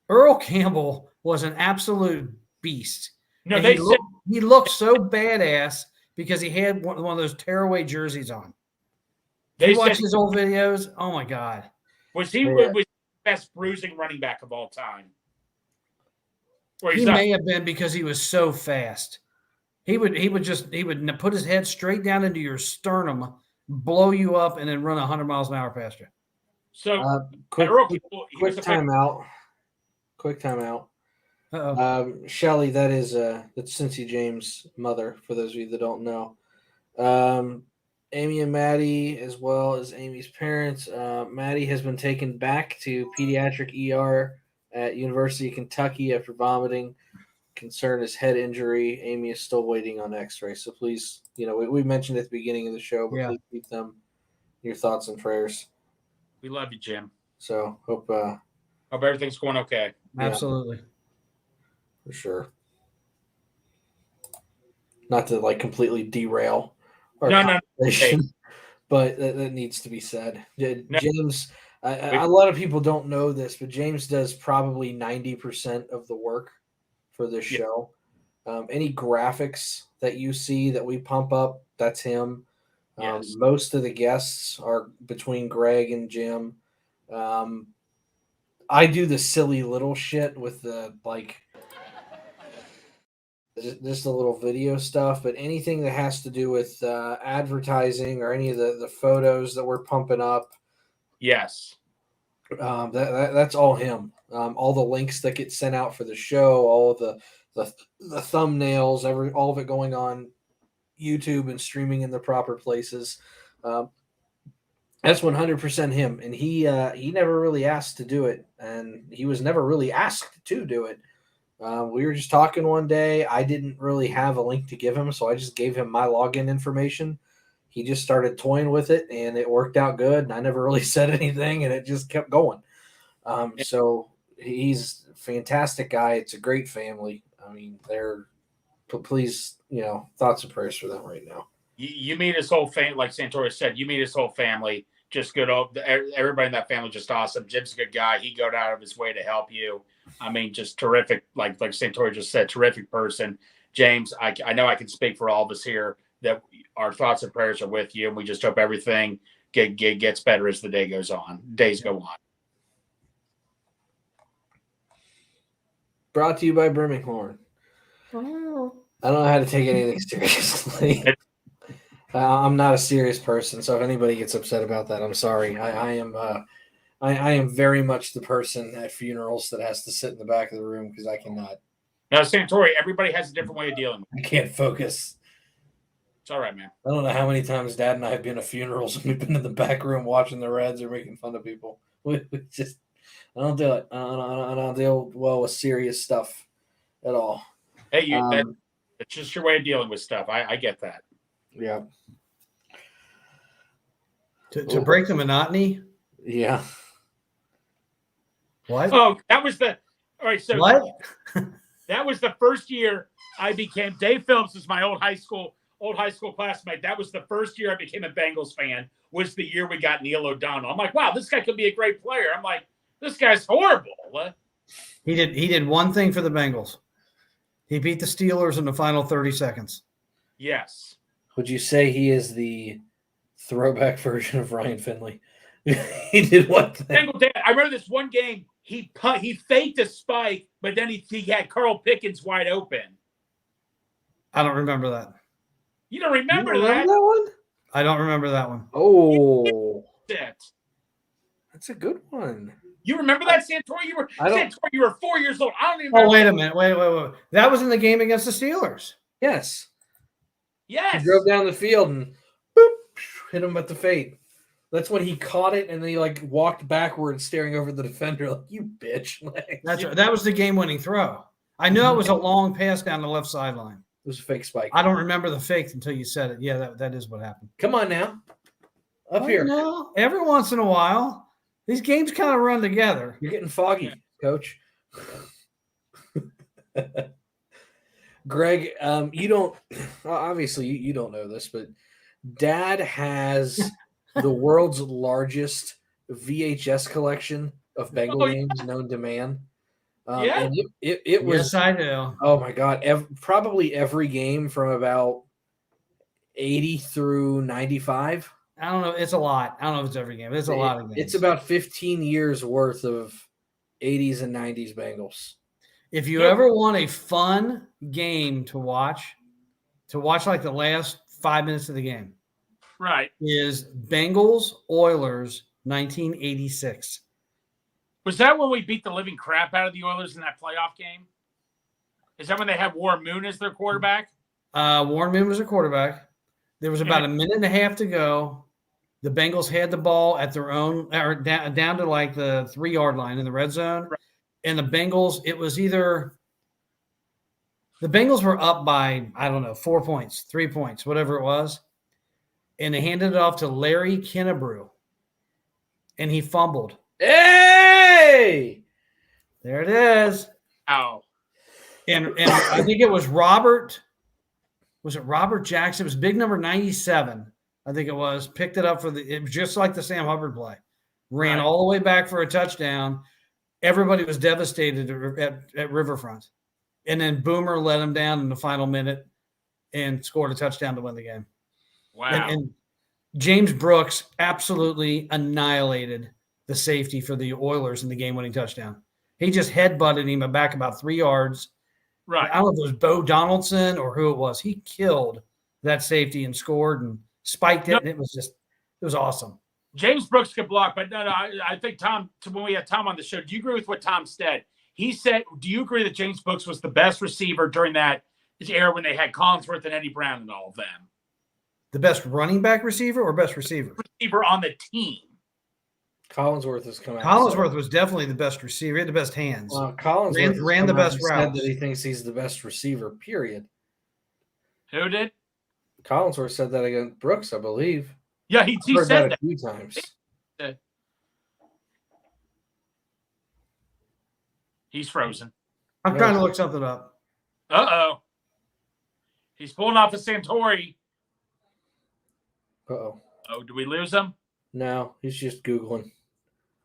Earl Campbell was an absolute beast. No, he looked so badass because he had one of those tearaway jerseys on. You watch his old videos? Oh, my God. Was he the best bruising running back of all time? He may have been because he was so fast. He would put his head straight down into your sternum, blow you up, and then run 100 miles an hour past you. So quick timeout. Quick timeout. Shelly, that's Cincy James' mother, for those of you that don't know. Amy and Maddie, as well as Amy's parents. Maddie has been taken back to pediatric ER at University of Kentucky after vomiting. Concern is head injury. Amy is still waiting on x-ray. So please, we mentioned at the beginning of the show, but please keep them in your thoughts and prayers. We love you, Jim. So hope everything's going okay. Absolutely. For sure. Not to completely derail our conversation, but that needs to be said. James, a lot of people don't know this, but James does probably 90% of the work for this show. Any graphics that you see that we pump up, that's him. Yes. Most of the guests are between Greg and Jim. I do the silly little shit with the just a little video stuff, but anything that has to do with advertising or any of the photos that we're pumping up. Yes. That's all him. All the links that get sent out for the show, all of the thumbnails, all of it going on YouTube and streaming in the proper places. That's 100% him, and he never really asked to do it, and he was never really asked to do it. We were just talking one day. I didn't really have a link to give him, so I just gave him my login information. He just started toying with it, and it worked out good. And I never really said anything, and it just kept going. So he's a fantastic guy. It's a great family. I mean, please, thoughts and prayers for them right now. You meet his whole family, like Santori said. You meet his whole family. Just good. Everybody in that family just awesome. Jim's a good guy. He go out of his way to help you. I mean, just terrific. Like Santori just said, terrific person. James, I know I can speak for all of us here that our thoughts and prayers are with you, and we just hope everything gets better as the days go on. Brought to you by Birmingham. I don't know how to take anything seriously. I'm not a serious person, so if anybody gets upset about that, I'm sorry. I am very much the person at funerals that has to sit in the back of the room because I cannot. Now, Santori, everybody has a different way of dealing with it. I can't focus. It's all right, man. I don't know how many times Dad and I have been at funerals and we've been in the back room watching the Reds or making fun of people. I don't do it. I don't deal well with serious stuff at all. Hey, it's just your way of dealing with stuff. I get that. Yeah. To break the monotony? Yeah. What? Oh, that was all right. So what? That was the first year I became. Dave Phillips was my old high school classmate. That was the first year I became a Bengals fan. Was the year we got Neil O'Donnell. I'm like, wow, this guy could be a great player. I'm like, this guy's horrible. What? He did one thing for the Bengals. He beat the Steelers in the final 30 seconds. Yes. Would you say he is the throwback version of Ryan Finley? He did one thing. I remember this one game. He faked a spike, but then he had Carl Pickens wide open. I don't remember that. You don't remember, that one? I don't remember that one. Oh, that's a good one. You remember that, Santori? You were 4 years old. I don't even. Oh, wait a minute. Wait. That was in the game against the Steelers. Yes. Yes. He drove down the field and boop, hit him at the fade. That's when he caught it and then he walked backwards, staring over the defender like, "You bitch!" That's right. That was the game-winning throw. I know it was a long pass down the left sideline. It was a fake spike. I don't remember the fake until you said it. Yeah, that is what happened. Come on now, up here. No, every once in a while, these games kind of run together. You're getting foggy, Coach. Greg, you don't obviously you don't know this, but Dad has the world's largest VHS collection of Bengal games known to man. And it was. Yes, I know. Oh my God! Probably every game from about 80 through 95. I don't know. It's a lot. I don't know if it's every game. It's a lot of games. It's about 15 years worth of 80s and 90s Bengals. If you ever want a fun game to watch like the last 5 minutes of the game, right, is Bengals Oilers 1986. Was that when we beat the living crap out of the Oilers in that playoff game? Is that when they had Warren Moon as their quarterback? Warren Moon was their quarterback. There was about a minute and a half to go. The Bengals had the ball at their own, or down to like the 3-yard line in the red zone. Right. And the Bengals, it was either the Bengals were up by, 4 points, 3 points, whatever it was. And they handed it off to Larry Kennebrew. And he fumbled. Hey! There it is. Ow. And I think it was Robert. Was it Robert Jackson? It was big number 97. I think it was. Picked it up it was just like the Sam Hubbard play. Ran all the way back for a touchdown. Everybody was devastated at Riverfront. And then Boomer let him down in the final minute and scored a touchdown to win the game. Wow. And James Brooks absolutely annihilated the safety for the Oilers in the game-winning touchdown. He just headbutted him back about 3 yards. Right. I don't know if it was Bo Donaldson or who it was. He killed that safety and scored and spiked it. And it was awesome. James Brooks could block, but no, I think Tom, when we had Tom on the show, do you agree with what Tom said? He said, do you agree that James Brooks was the best receiver during that era when they had Collinsworth and Eddie Brown and all of them? The best running back receiver or best receiver? Receiver on the team. Collinsworth has come out. Collinsworth was definitely the best receiver. He had the best hands. Collinsworth ran the best routes. Said that he thinks he's the best receiver, period. Who did? Collinsworth said that against Brooks, I believe. Yeah, he said that a few times. He's frozen. I'm trying to look something up. Uh-oh. He's pulling off a Santori. Uh-oh. Oh, do we lose him? No, he's just Googling.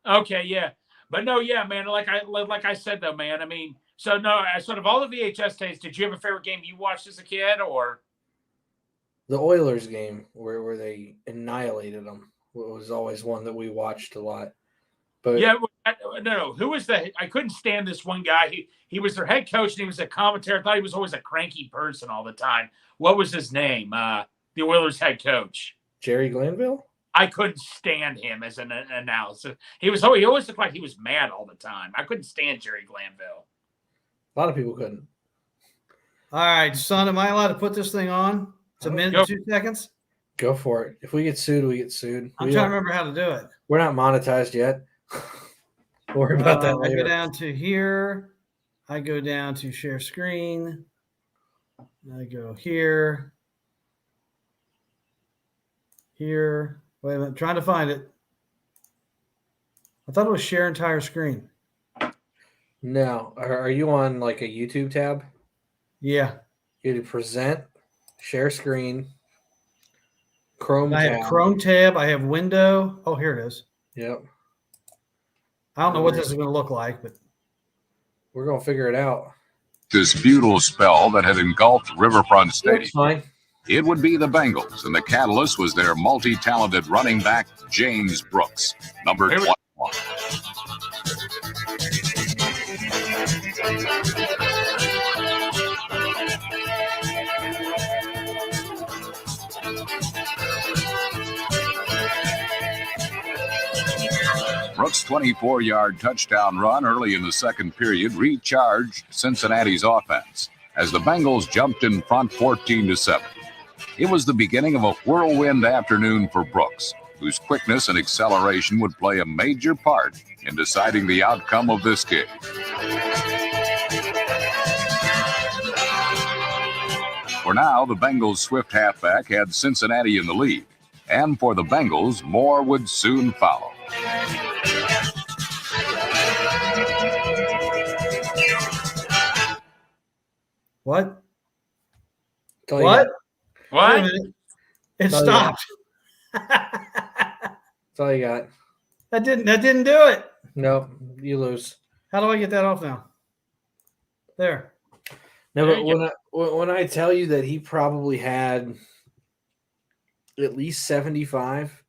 Okay, yeah. But no, yeah, man, like I said, though, man, I mean, so no, sort of all the VHS tapes, did you have a favorite game you watched as a kid, or? The Oilers game where they annihilated them was always one that we watched a lot. But yeah, no. Who was I couldn't stand this one guy. He was their head coach and he was a commentator. I thought he was always a cranky person all the time. What was his name? The Oilers head coach. Jerry Glanville? I couldn't stand him as an analysis. He always looked like he was mad all the time. I couldn't stand Jerry Glanville. A lot of people couldn't. All right, son, am I allowed to put this thing on? It's a minute and 2 seconds. Go for it. If we get sued, we get sued. I'm trying to remember how to do it. We're not monetized yet. Don't worry about that later. I go down to here. I go down to share screen. I go here. Here. Wait a minute. I'm trying to find it. I thought it was share entire screen. No. Are you on like a YouTube tab? Yeah. You do present, share screen, Chrome I tab. have Chrome tab. I have window. Oh, here it is. Yep. I don't know what this is going to look like, but we're going to figure it out. This brutal spell that had engulfed Riverfront Stadium. Fine. It would be the Bengals, and the catalyst was their multi-talented running back, James Brooks, number 21. Brooks' 24-yard touchdown run early in the second period recharged Cincinnati's offense as the Bengals jumped in front 14-7. It was the beginning of a whirlwind afternoon for Brooks, whose quickness and acceleration would play a major part in deciding the outcome of this game. For now, the Bengals' swift halfback had Cincinnati in the lead, and for the Bengals, more would soon follow. What? What? What? It stopped. That's all you got. That didn't do it. Nope, you lose. How do I get that off now? There. No, but when I tell you that he probably had at least 75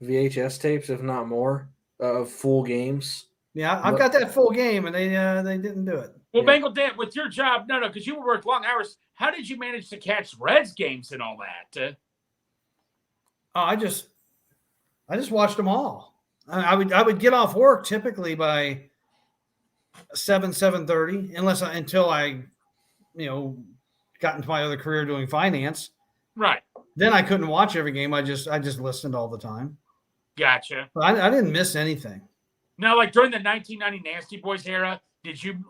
VHS tapes, if not more, of full games. Yeah, I've got that full game, and they didn't do it. Well, Bengal Dan, with your job, no, because you worked long hours. How did you manage to catch Reds games and all that? I just watched them all. I would get off work typically by 7:30, until I got into my other career doing finance. Right. Then I couldn't watch every game. I just listened all the time. Gotcha. But I didn't miss anything. Now, like during the 1990 Nasty Boys era, did you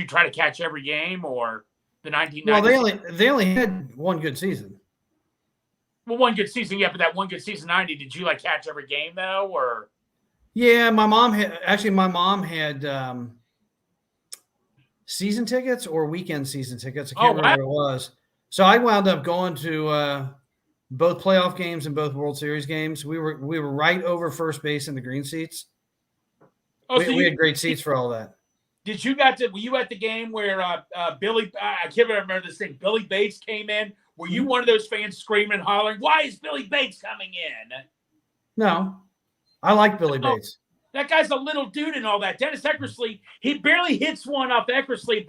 try to catch every game, or the 1990s? Well, they only had one good season. Well, one good season, yeah, but that one good season 90, did you catch every game though, or? Yeah, my mom had season tickets or weekend season tickets. I can't remember what it was. So I wound up going to both playoff games and both World Series games. We were right over first base in the green seats. Oh, we had great seats for all that. Were you at the game where Billy? I can't remember this thing. Billy Bates came in. Were you one of those fans screaming and hollering, "Why is Billy Bates coming in?" No, I like Billy Bates. That guy's a little dude and all that. Dennis Eckersley, he barely hits one off Eckersley.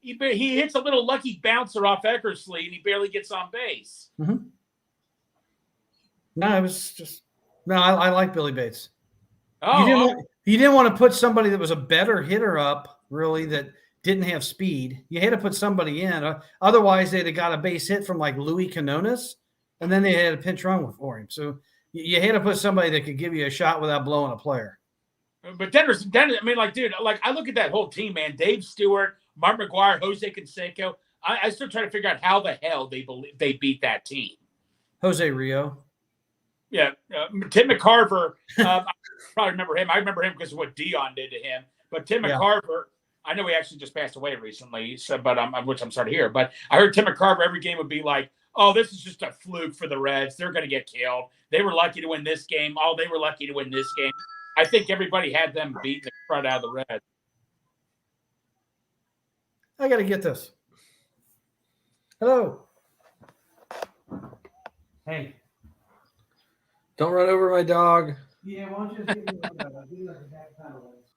He hits a little lucky bouncer off Eckersley, and he barely gets on base. Mm-hmm. No, it was just No, I like Billy Bates. Oh, you didn't want to put somebody that was a better hitter up, really, that didn't have speed. You had to put somebody in. Otherwise, they'd have got a base hit from like Louis Quinones, and then they had a pinch run for him. So you had to put somebody that could give you a shot without blowing a player. But Denver, I mean, like, dude, like, I look at that whole team, man. Dave Stewart, Mark McGuire, Jose Canseco. I still try to figure out how the hell they beat that team. Jose Rio. Yeah, Tim McCarver. I probably remember him. I remember him because of what Dion did to him. But Tim McCarver, I know he actually just passed away recently. So, but which I'm sorry to hear. But I heard Tim McCarver every game would be like, "Oh, this is just a fluke for the Reds. They're going to get killed. They were lucky to win this game. Oh, they were lucky to win this game." I think everybody had them beating the crud out of the Reds. I got to get this. Hello. Hey. Don't run over my dog. Yeah, why don't you just give me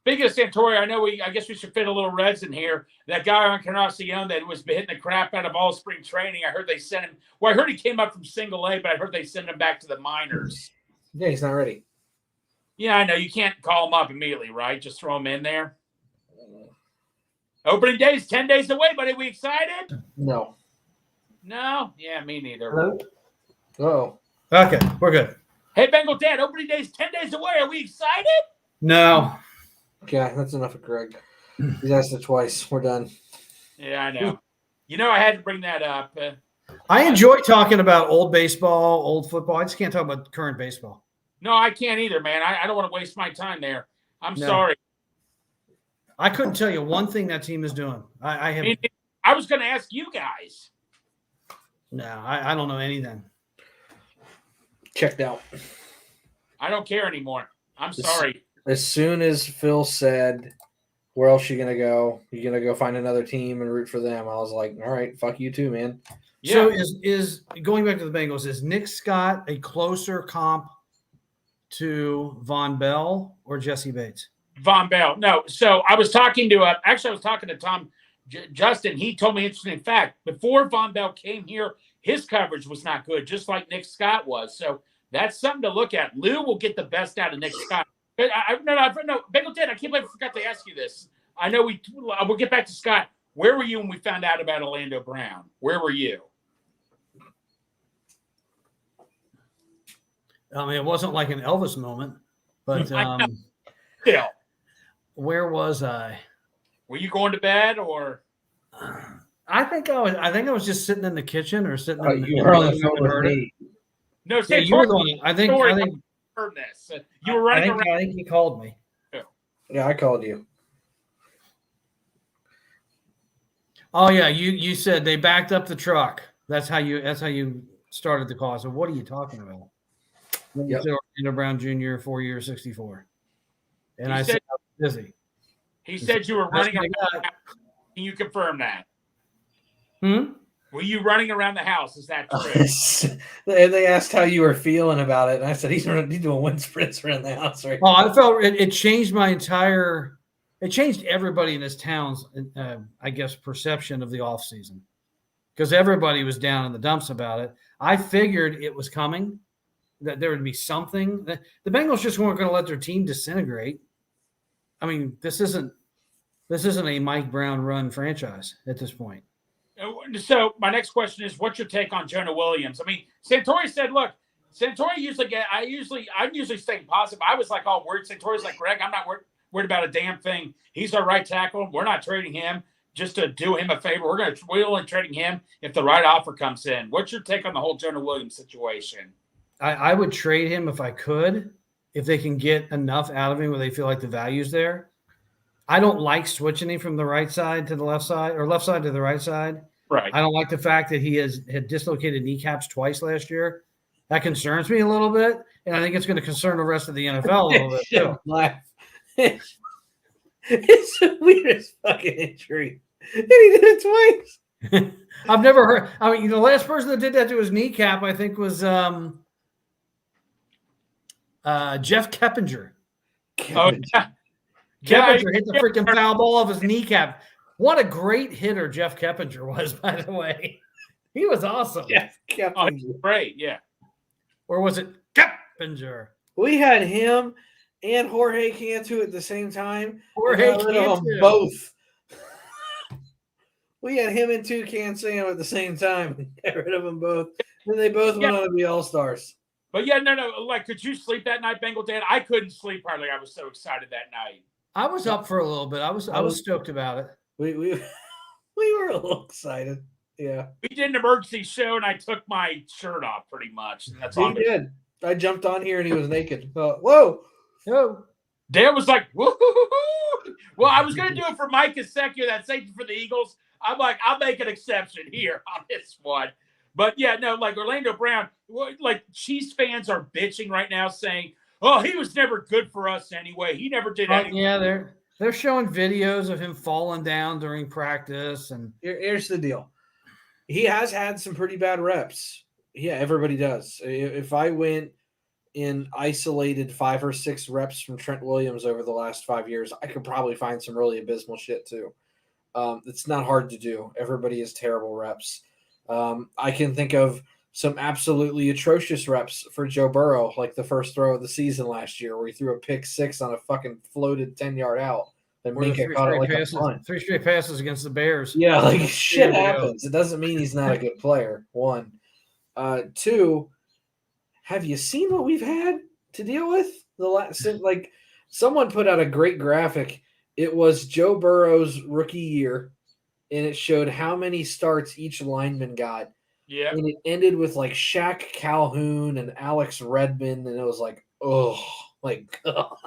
Speaking of Santori, I guess we should fit a little Reds in here. That guy on Encarnacion that was hitting the crap out of all spring training. I heard they sent him. Well, I heard he came up from single A, but I heard they sent him back to the minors. Yeah, he's not ready. Yeah, I know. You can't call him up immediately, right? Just throw him in there. Opening day is 10 days away, buddy. We excited? No. No? Yeah, me neither. Hello? Oh. Okay, we're good. Hey, Bengal Dad, opening day is 10 days away. Are we excited? No. Okay, that's enough of Greg. He's asked it twice. We're done. Yeah, I know. You know, I had to bring that up. I enjoy talking about old baseball, old football. I just can't talk about current baseball. No, I can't either, man. I don't want to waste my time there. I'm sorry. I couldn't tell you one thing that team is doing. I was going to ask you guys. No, I don't know anything. Checked out. I don't care anymore. I'm sorry. As soon as Phil said, where else are you going to go? You're going to go find another team and root for them. I was like, all right, fuck you too, man. Yeah. So is going back to the Bengals, is Nick Scott a closer comp to Von Bell or Jesse Bates? Von Bell. No. So I was talking to Tom Justin. He told me an interesting fact. Before Von Bell came here, his coverage was not good, just like Nick Scott was. So that's something to look at. Lou will get the best out of Nick Scott. But no, Bengal Dad, I can't believe I forgot to ask you this. I know we'll get back to Scott. Where were you when we found out about Orlando Brown? Where were you? I mean, it wasn't like an Elvis moment, but Still. Where was I? Were you going to bed or? I think I was just sitting in the kitchen or sitting. You were on the phone with me. No, yeah, you were the one. I think heard this. You were running around. I think he called me. Yeah, I called you. Oh yeah, you said they backed up the truck. That's how you started the call. So what are you talking about? Yep. Orlando Brown Jr. 4 years, 64. And I said I was busy. He said you were running around the house. Can you confirm that? Were you running around the house? Is that true? They asked how you were feeling about it, and I said he's doing wind sprints around the house right now. I felt it changed my entire. It changed everybody in this town's, I guess, perception of the offseason, because everybody was down in the dumps about it. I figured it was coming, that there would be something. The Bengals just weren't going to let their team disintegrate. I mean, this isn't a Mike Brown run franchise at this point. So my next question is, what's your take on Jonah Williams? I mean, Santori said, look, Santori I'm usually staying positive. I was like, oh, worried. Santori's like, Greg, I'm not worried about a damn thing. He's our right tackle. We're not trading him just to do him a favor. We're only trading him if the right offer comes in. What's your take on the whole Jonah Williams situation? I would trade him if I could, if they can get enough out of him where they feel like the value's there. I don't like switching him from the right side to the left side or left side to the right side. Right. I don't like the fact that he had dislocated kneecaps twice last year. That concerns me a little bit, and I think it's going to concern the rest of the NFL a little bit too. It's the weirdest fucking injury. And he did it twice. I've never heard. I mean, the last person that did that to his kneecap, I think, was Jeff Keppinger. Oh, yeah. Keppinger hit the freaking foul ball off his kneecap. What a great hitter Jeff Keppinger was, by the way. He was awesome. Jeff Keppinger. Oh, great, yeah. Or was it Keppinger? We had him and Jorge Cantu at the same time. Jorge We got rid of them Cantu. both. We had him and Toucan Sam at the same time. Got rid of them both. Then they both went on to be All-Stars. But yeah, no. Like, could you sleep that night, Bengal Dan? I couldn't sleep hardly. I was so excited that night. I was up for a little bit. I was stoked about it. We were a little excited. Yeah. We did an emergency show, and I took my shirt off pretty much. And that's all. He did. I jumped on here, and he was naked. Whoa. Dan was like, woo. Well, I was going to do it for Mike Gesicki, that safety for the Eagles. I'm like, I'll make an exception here on this one. But yeah, no, like Orlando Brown, like Chiefs fans are bitching right now saying, oh, he was never good for us anyway. He never did anything. Yeah, they're showing videos of him falling down during practice. And here's the deal. He has had some pretty bad reps. Yeah, everybody does. If I went in isolated 5 or 6 reps from Trent Williams over the last 5 years, I could probably find some really abysmal shit too. It's not hard to do. Everybody has terrible reps. I can think of some absolutely atrocious reps for Joe Burrow, like the first throw of the season last year where he threw a pick 6 on a fucking floated 10-yard out. And Minka caught it like a punt. 3 straight passes against the Bears. Yeah, like shit happens. It doesn't mean he's not a good player, 1. 2, have you seen what we've had to deal with? Like someone put out a great graphic. It was Joe Burrow's rookie year, and it showed how many starts each lineman got. Yeah. And it ended with like Shaq Calhoun and Alex Redmond, and it was like, oh my God.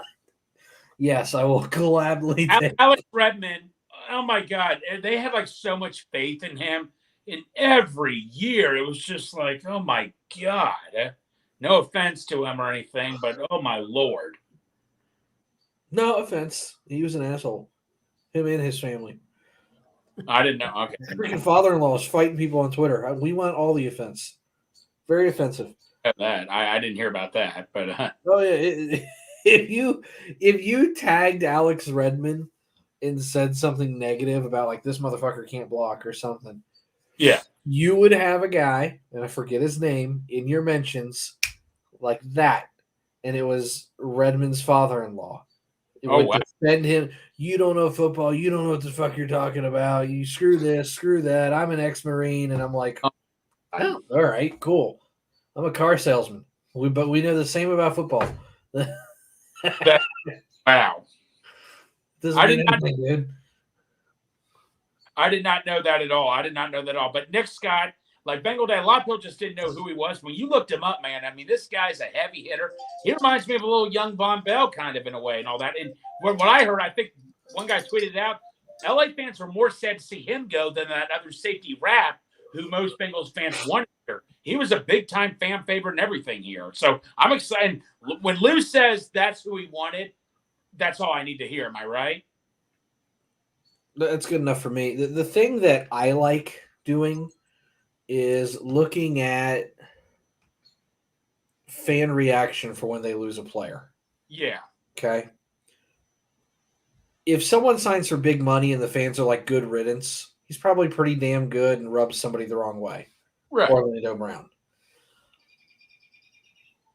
Yes, I will gladly take Alex Redmond. Oh my God. They had like so much faith in him. In every year, it was just like, oh my God. No offense to him or anything, but oh my Lord. No offense. He was an asshole. Him and his family. I didn't know. Okay. Freaking father-in-law is fighting people on Twitter. We want all the offense. Very offensive. That I didn't hear about that, but oh yeah. If you tagged Alex Redmond and said something negative about like this motherfucker can't block or something, yeah, you would have a guy, and I forget his name, in your mentions like that, and it was Redmond's father-in-law. It would defend him. You don't know football. You don't know what the fuck you're talking about. You screw this, screw that. I'm an ex-Marine, and I'm like, oh, all right, cool. I'm a car salesman. But we know the same about football. Wow. I did not know that at all. But Nick Scott, like Bengal Day, a lot of people just didn't know who he was. When you looked him up, man, I mean, this guy's a heavy hitter. He reminds me of a little young Von Bell kind of in a way and all that. And what I heard, I think one guy tweeted it out, LA fans were more sad to see him go than that other safety Rapp, who most Bengals fans wanted here. He was a big-time fan favorite and everything here. So I'm excited. When Lou says that's who he wanted, that's all I need to hear. Am I right? That's good enough for me. The thing that I like doing is looking at fan reaction for when they lose a player. Yeah. Okay. If someone signs for big money and the fans are like good riddance, he's probably pretty damn good and rubs somebody the wrong way. Right. Orlando Brown.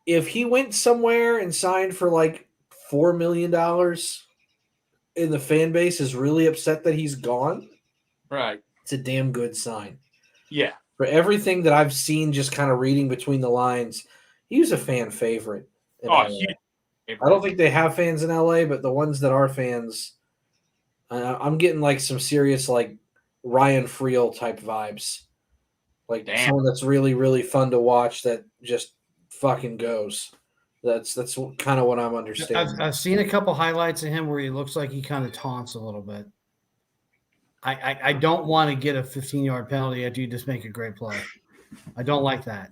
If he went somewhere and signed for like $4 million and the fan base is really upset that he's gone, right, it's a damn good sign. Yeah. For everything that I've seen, just kind of reading between the lines, he was a fan favorite. I don't think they have fans in LA, but the ones that are fans, I'm getting like some serious like Ryan Friel type vibes. Like someone that's really, really fun to watch that just fucking goes. That's kind of what I'm understanding. I've seen a couple highlights of him where he looks like he kind of taunts a little bit. I don't want to get a 15-yard penalty after you just make a great play. I don't like that.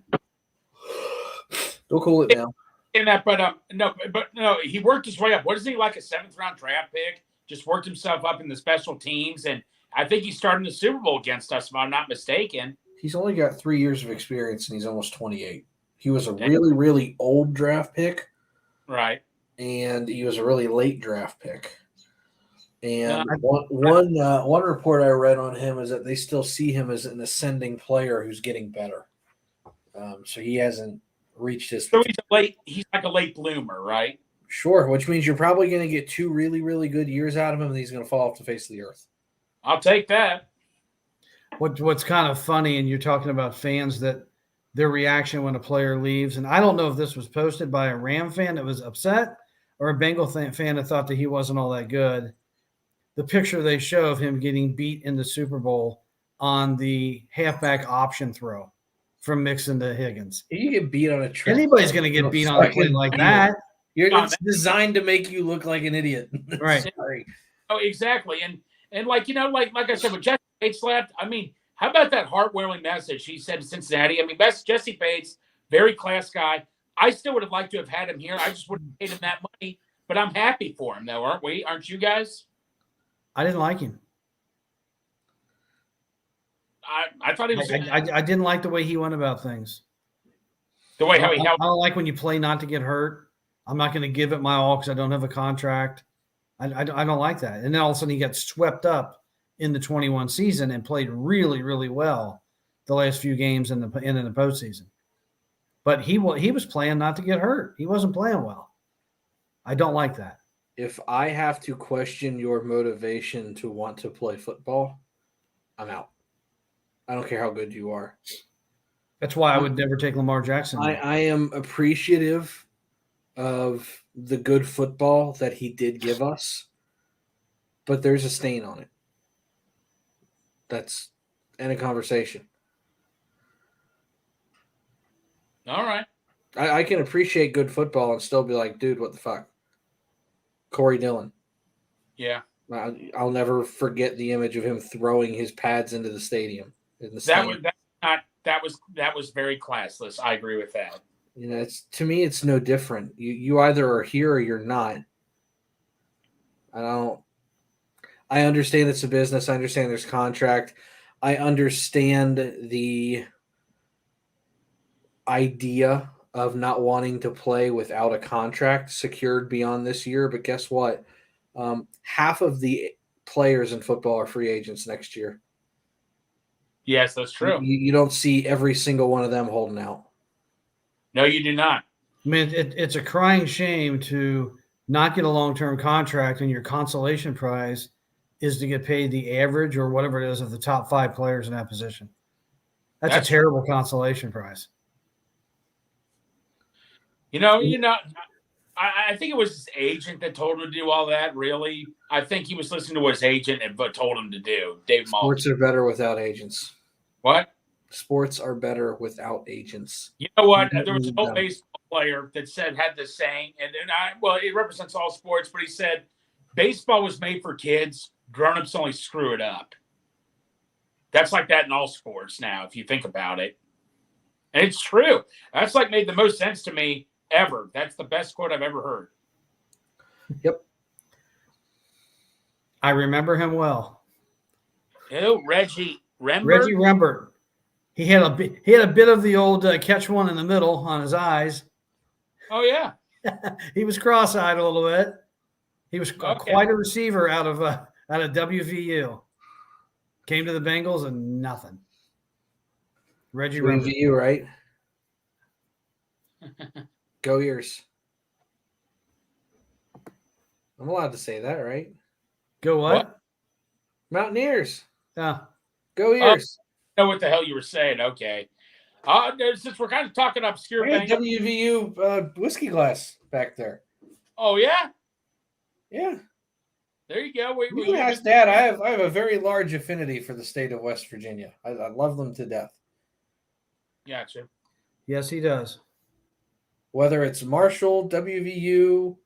Don't cool it down. In that, but no, he worked his way up. What is he, like a 7th-round draft pick? Just worked himself up in the special teams, and I think he's starting the Super Bowl against us, if I'm not mistaken. He's only got 3 years of experience, and he's almost 28. He was a really, really old draft pick. Right. And he was a really late draft pick. And one report I read on him is that they still see him as an ascending player who's getting better. So he hasn't reached his. So he's like a late bloomer, right? Sure, which means you're probably going to get 2 really, really good years out of him, and he's going to fall off the face of the earth. I'll take that. What's kind of funny, and you're talking about fans that their reaction when a player leaves, and I don't know if this was posted by a Ram fan that was upset or a Bengal fan that thought that he wasn't all that good. The picture they show of him getting beat in the Super Bowl on the halfback option throw from Mixon to Higgins. You get beat on a trip. Anybody's going to get beat on a play like that. It's designed to make you look like an idiot. Right. Sorry. Oh, exactly. And like I said, with Jesse Bates left, I mean, how about that heart-warming message he said to Cincinnati? I mean, Jesse Bates, very class guy. I still would have liked to have had him here. I just wouldn't have paid him that money. But I'm happy for him, though, aren't we? Aren't you guys? I didn't like him. I thought he was. I didn't like the way he went about things. The way how he held. I don't like when you play not to get hurt. I'm not going to give it my all because I don't have a contract. I don't like that. And then all of a sudden he got swept up in the 21 season and played really, really well the last few games in the postseason. But he was playing not to get hurt. He wasn't playing well. I don't like that. If I have to question your motivation to want to play football, I'm out. I don't care how good you are. That's why I would never take Lamar Jackson. I am appreciative of the good football that he did give us, but there's a stain on it. That's end of conversation. All right. I can appreciate good football and still be like, dude, what the fuck? Corey Dillon. Yeah. I'll never forget the image of him throwing his pads into the stadium. That was very classless. I agree with that. You know, to me, it's no different. You either are here or you're not. I understand it's a business. I understand there's contract. I understand the idea of not wanting to play without a contract secured beyond this year. But guess what? Half of the players in football are free agents next year. Yes, that's true. You don't see every single one of them holding out. No, you do not. I mean, it's a crying shame to not get a long-term contract and your consolation prize is to get paid the average or whatever it is of the top 5 players in that position. That's a terrible consolation prize. I think it was his agent that told him to do all that, really. I think he was listening to what his agent told him to do, Dave Mullins. Sports are better without agents. What? Sports are better without agents. You know what? There was an old baseball player that had this saying, and it represents all sports, but he said, baseball was made for kids. Grown-ups only screw it up. That's like that in all sports now, if you think about it. And it's true. That's made the most sense to me ever. That's the best quote I've ever heard. Yep. I remember him well. Oh, Reggie Rembert. Reggie Rembert. He had a bit of the old catch one in the middle on his eyes. Oh yeah. He was cross-eyed a little bit. He was quite a receiver out of WVU. Came to the Bengals and nothing. Reggie Rembert. WVU, right? Go Ears. I'm allowed to say that, right? Go what? Mountaineers. Yeah. Go Ears. I know what the hell you were saying. Okay. Since we're kind of talking obscure things. WVU whiskey glass back there. Oh, yeah? Yeah. There you go. You can ask Dad. I have a very large affinity for the state of West Virginia. I love them to death. Gotcha. Yes, he does. Whether it's Marshall, WVU,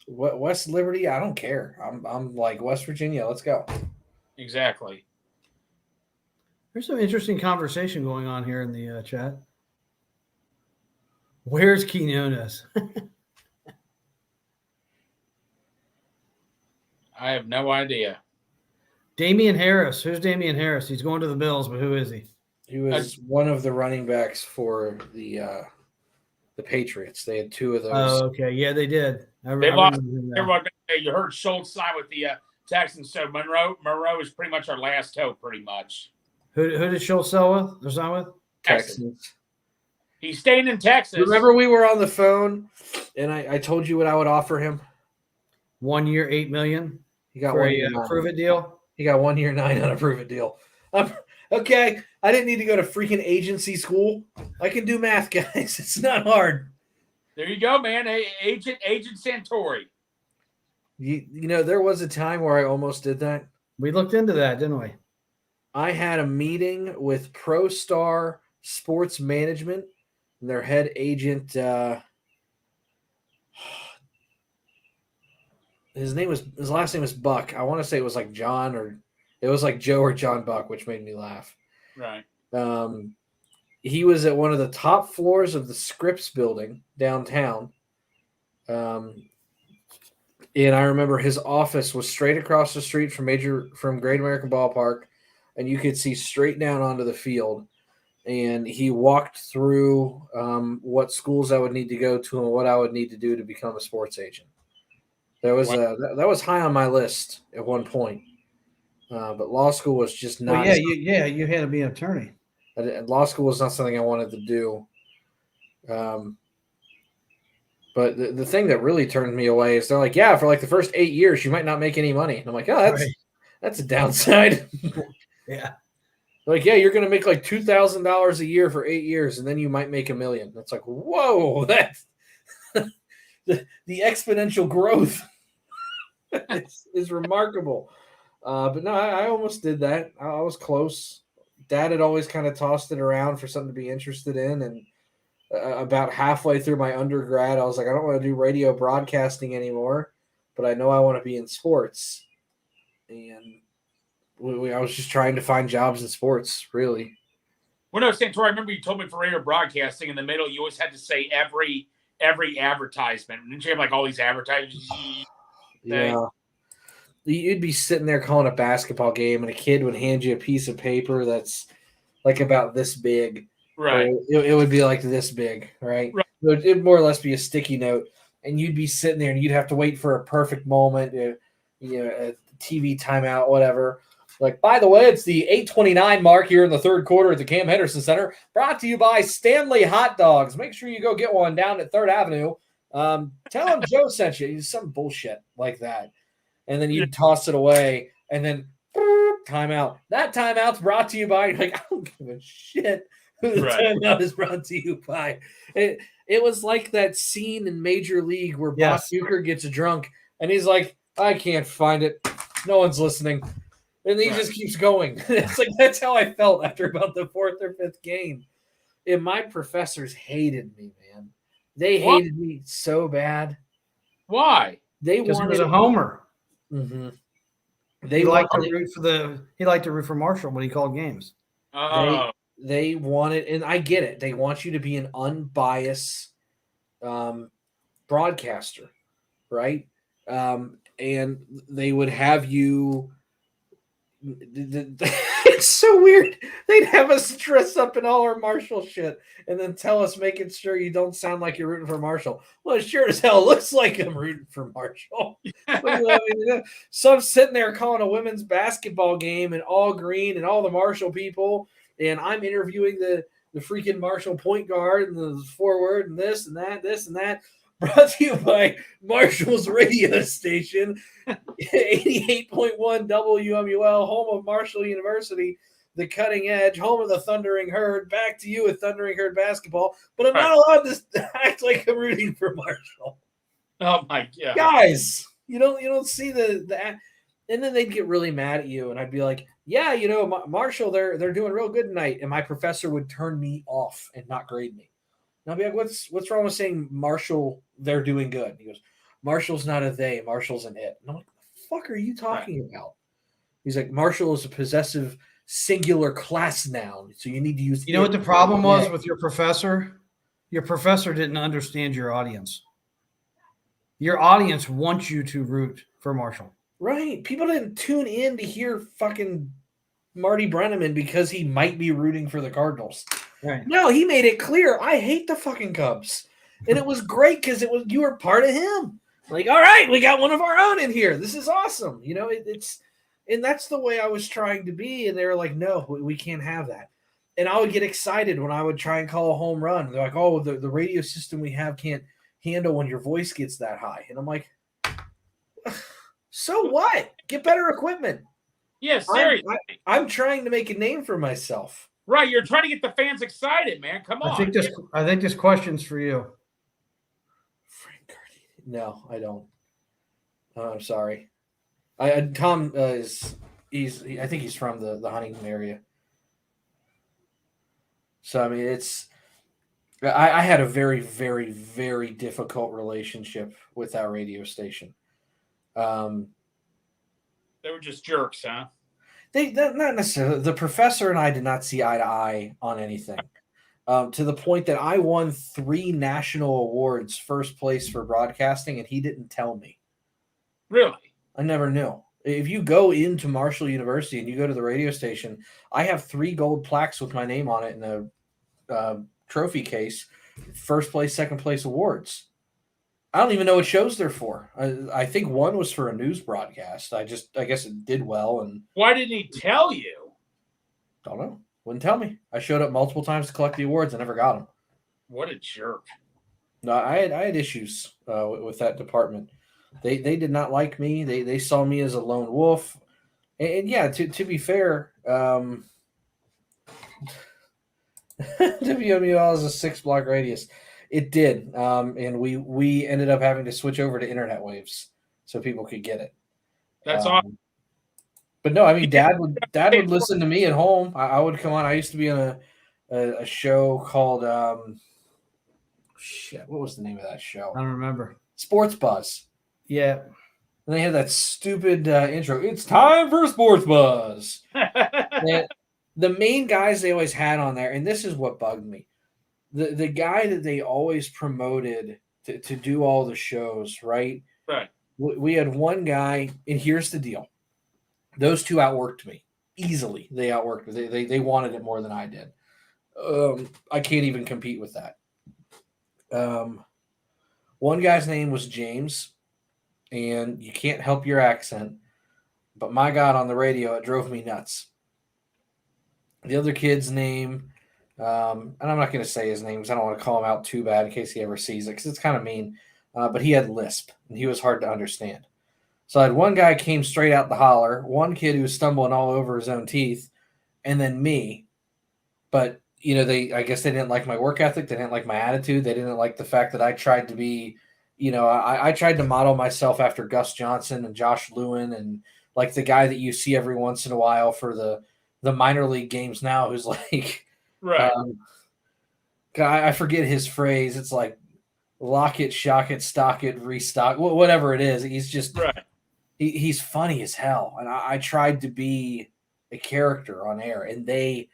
West Liberty, I don't care. I'm like West Virginia. Let's go. Exactly. There's some interesting conversation going on here in the chat. Where's Quinones? I have no idea. Damian Harris. Who's Damian Harris? He's going to the Bills, but who is he? He was one of the running backs for the Patriots. They had 2 of those. Oh, okay. Yeah, they did. They lost. Everyone, you heard Schultz sign with the Texans, so Monroe is pretty much our last hope, pretty much. Who did Schultz sell with? Or sign with? Texans. He's staying in Texas. Remember we were on the phone, and I told you what I would offer him. 1 year, $8 million. He got for 1 a year, prove it deal. He got 1 year, 9 on a prove it deal. Okay, I didn't need to go to freaking agency school. I can do math, guys. It's not hard. There you go, man. Agent Santori. You know, there was a time where I almost did that. We looked into that, didn't we? I had a meeting with ProStar Sports Management and their head agent. His last name was Buck. I want to say it was like John, or it was like Joe or John Buck, which made me laugh. Right. He was at one of the top floors of the Scripps building downtown. And I remember his office was straight across the street from Great American Ballpark, and you could see straight down onto the field. And he walked through what schools I would need to go to and what I would need to do to become a sports agent. That was high on my list at one point, but law school was just not. Well, you had to be an attorney. Law school was not something I wanted to do. But the thing that really turned me away is they're like, yeah, for like the first 8 years, you might not make any money. And I'm like, oh, that's a downside. Yeah. Like, yeah, you're going to make like $2,000 a year for 8 years, and then you might make $1 million. That's like, whoa, that's the exponential growth is remarkable. But no, I almost did that. I was close. Dad had always kind of tossed it around for something to be interested in, and about halfway through my undergrad, I was like, I don't want to do radio broadcasting anymore, but I know I want to be in sports. And I was just trying to find jobs in sports, really. Well, no, Santori, I remember you told me for radio broadcasting in the middle, you always had to say every advertisement. Didn't you have like all these advertisements? Yeah. You'd be sitting there calling a basketball game, and a kid would hand you a piece of paper that's like about this big. Right. It would be like this big, right? It'd more or less be a sticky note, and you'd be sitting there, and you'd have to wait for a perfect moment, a TV timeout, whatever. Like, by the way, it's the 8:29 mark here in the third quarter at the Cam Henderson Center, brought to you by Stanley Hot Dogs. Make sure you go get one down at 3rd Avenue. Tell them Joe sent you. Some bullshit like that. And then you'd toss it away, and then timeout. That timeout's brought to you by, like, I don't give a shit who the timeout is brought to you by. It was like that scene in Major League where Bob Uecker gets drunk, and he's like, I can't find it. No one's listening. And he just keeps going. It's like, that's how I felt after about the 4th or 5th game. And my professors hated me, man. They hated me so bad. Why? Because he was a homer. Mm-hmm. He liked to root for Marshall when he called games. They wanted, and I get it. They want you to be an unbiased broadcaster, right? And they would have you. It's so weird. They'd have us dress up in all our Marshall shit and then tell us, making sure you don't sound like you're rooting for Marshall. Well, it sure as hell looks like I'm rooting for Marshall. So I'm sitting there calling a women's basketball game and all green and all the Marshall people, and I'm interviewing the freaking Marshall point guard and the forward and this and that. Brought to you by Marshall's radio station, 88.1 WMUL, home of Marshall University, the cutting edge, home of the Thundering Herd. Back to you with Thundering Herd basketball, but I'm not allowed to act like I'm rooting for Marshall. Oh my God, guys! You don't see the and then they'd get really mad at you, and I'd be like, yeah, Marshall, they're doing real good tonight, and my professor would turn me off and not grade me. And I'll be like, what's wrong with saying Marshall, they're doing good? He goes, Marshall's not a they, Marshall's an it. And I'm like, what the fuck are you talking about? He's like, Marshall is a possessive singular class noun, so you need to use. You know what the problem was with your professor? Your professor didn't understand your audience. Your audience wants you to root for Marshall. Right. People didn't tune in to hear fucking Marty Brenneman because he might be rooting for the Cardinals. Right. No, he made it clear. I hate the fucking Cubs. And it was great because you were part of him. Like, all right, we got one of our own in here. This is awesome. And that's the way I was trying to be. And they were like, no, we can't have that. And I would get excited when I would try and call a home run. They're like, oh, the radio system we have can't handle when your voice gets that high. And I'm like, so what? Get better equipment. Yeah, seriously. I'm trying to make a name for myself. Right, you're trying to get the fans excited, man. Come on. I think this question's for you. Frank Cardi. No, I don't. I'm sorry. Tom I think he's from the Huntington area. So I mean, I had a very, very, very difficult relationship with that radio station. They were just jerks, huh? Not necessarily. The professor and I did not see eye to eye on anything. To the point that I won 3 national awards, first place for broadcasting, and he didn't tell me. Really? I never knew. If you go into Marshall University and you go to the radio station, I have 3 gold plaques with my name on it in a trophy case, first place, second place awards. I don't even know what shows they're for. I think one was for a news broadcast. I guess it did well. And why didn't he tell you? Don't know. Wouldn't tell me. I showed up multiple times to collect the awards. I never got them. What a jerk. No, I had issues with that department. They did not like me. They saw me as a lone wolf. And yeah, to be fair, WMUL is a 6-block radius. It did, and we ended up having to switch over to internet waves so people could get it. That's awesome. But no, I mean, Dad would listen to me at home. I would come on. I used to be on a show called what was the name of that show? I don't remember. Sports Buzz. Yeah. And they had that stupid intro. It's time for Sports Buzz. The main guys they always had on there, and this is what bugged me. The guy that they always promoted to do all the shows, right? Right. We had one guy, and here's the deal. Those 2 outworked me easily. They outworked me. They wanted it more than I did. I can't even compete with that. One guy's name was James, and you can't help your accent, but my God, on the radio, it drove me nuts. The other kid's name, and I'm not going to say his name because I don't want to call him out too bad in case he ever sees it because it's kind of mean, but he had lisp, and he was hard to understand. So I had one guy came straight out the holler, one kid who was stumbling all over his own teeth, and then me. But, I guess they didn't like my work ethic. They didn't like my attitude. They didn't like the fact that I tried to be, I tried to model myself after Gus Johnson and Josh Lewin and like the guy that you see every once in a while for the minor league games now who's like, right. I forget his phrase. It's like lock it, shock it, stock it, restock, whatever it is. He's just right. He's funny as hell. And I tried to be a character on air, and they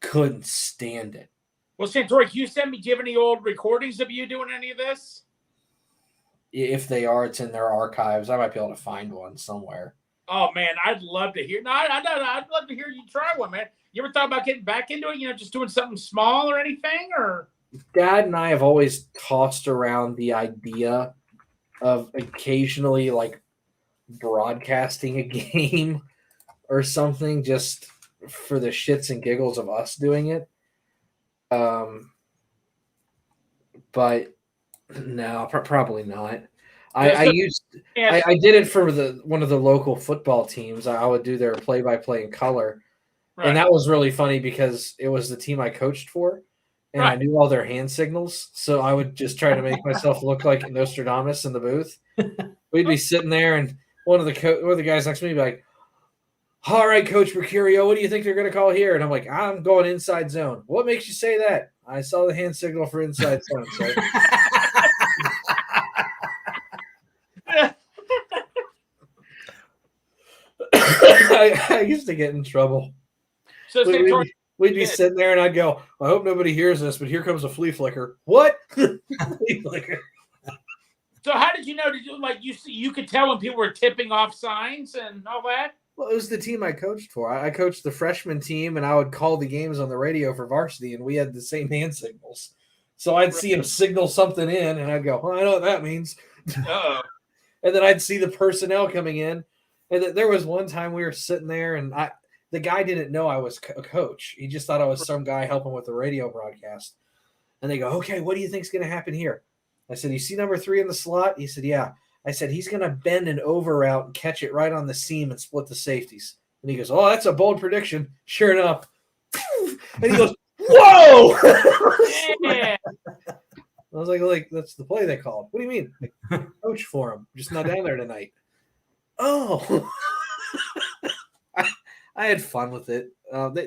couldn't stand it. Well, Santori, can you send me, do you have any old recordings of you doing any of this? If they are, it's in their archives. I might be able to find one somewhere. Oh, man, I'd love to hear. No, I'd love to hear you try one, man. You ever thought about getting back into it, just doing something small or anything? Or Dad and I have always tossed around the idea of occasionally, like, broadcasting a game or something just for the shits and giggles of us doing it. But no, probably not. I did it for one of the local football teams. I would do their play-by-play in color. Right. And that was really funny because it was the team I coached for, and right. I knew all their hand signals. So I would just try to make myself look like Nostradamus in the booth. We'd be sitting there, and one of the guys next to me would be like, all right, Coach Mercurio, what do you think they're going to call here? And I'm like, I'm going inside zone. What makes you say that? I saw the hand signal for inside zone. So. I used to get in trouble. So we'd be sitting there, and I'd go, I hope nobody hears this, but here comes a flea flicker. What? Flea flicker. So how did you know? Did you could tell when people were tipping off signs and all that? Well, it was the team I coached for. I coached the freshman team, and I would call the games on the radio for varsity, and we had the same hand signals. So I'd see him signal something in, and I'd go, I know what that means. Uh-oh. And then I'd see the personnel coming in. And there was one time we were sitting there, and the guy didn't know I was a coach. He just thought I was some guy helping with the radio broadcast. And they go, okay, what do you think's going to happen here? I said, you see number 3 in the slot? He said, yeah. I said, he's going to bend an over route and catch it right on the seam and split the safeties. And he goes, oh, that's a bold prediction. Sure enough. And he goes, whoa! Yeah. I was like, that's the play they called. What do you mean? Like, coach for him. Just not down there tonight. Oh. I had fun with it.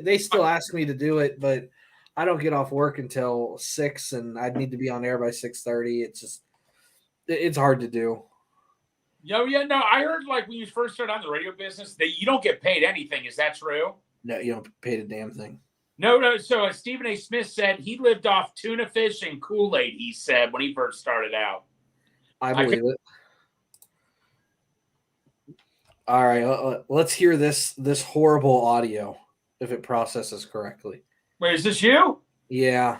They still ask me to do it, but I don't get off work until 6, and I'd need to be on air by 6:30. It's hard to do. No, I heard like when you first started on the radio business that you don't get paid anything. Is that true? No, you don't pay a damn thing. No. So Stephen A. Smith said he lived off tuna fish and Kool-Aid, he said, when he first started out. I believe it. All right, let's hear this horrible audio if it processes correctly. Wait, is this you? Yeah.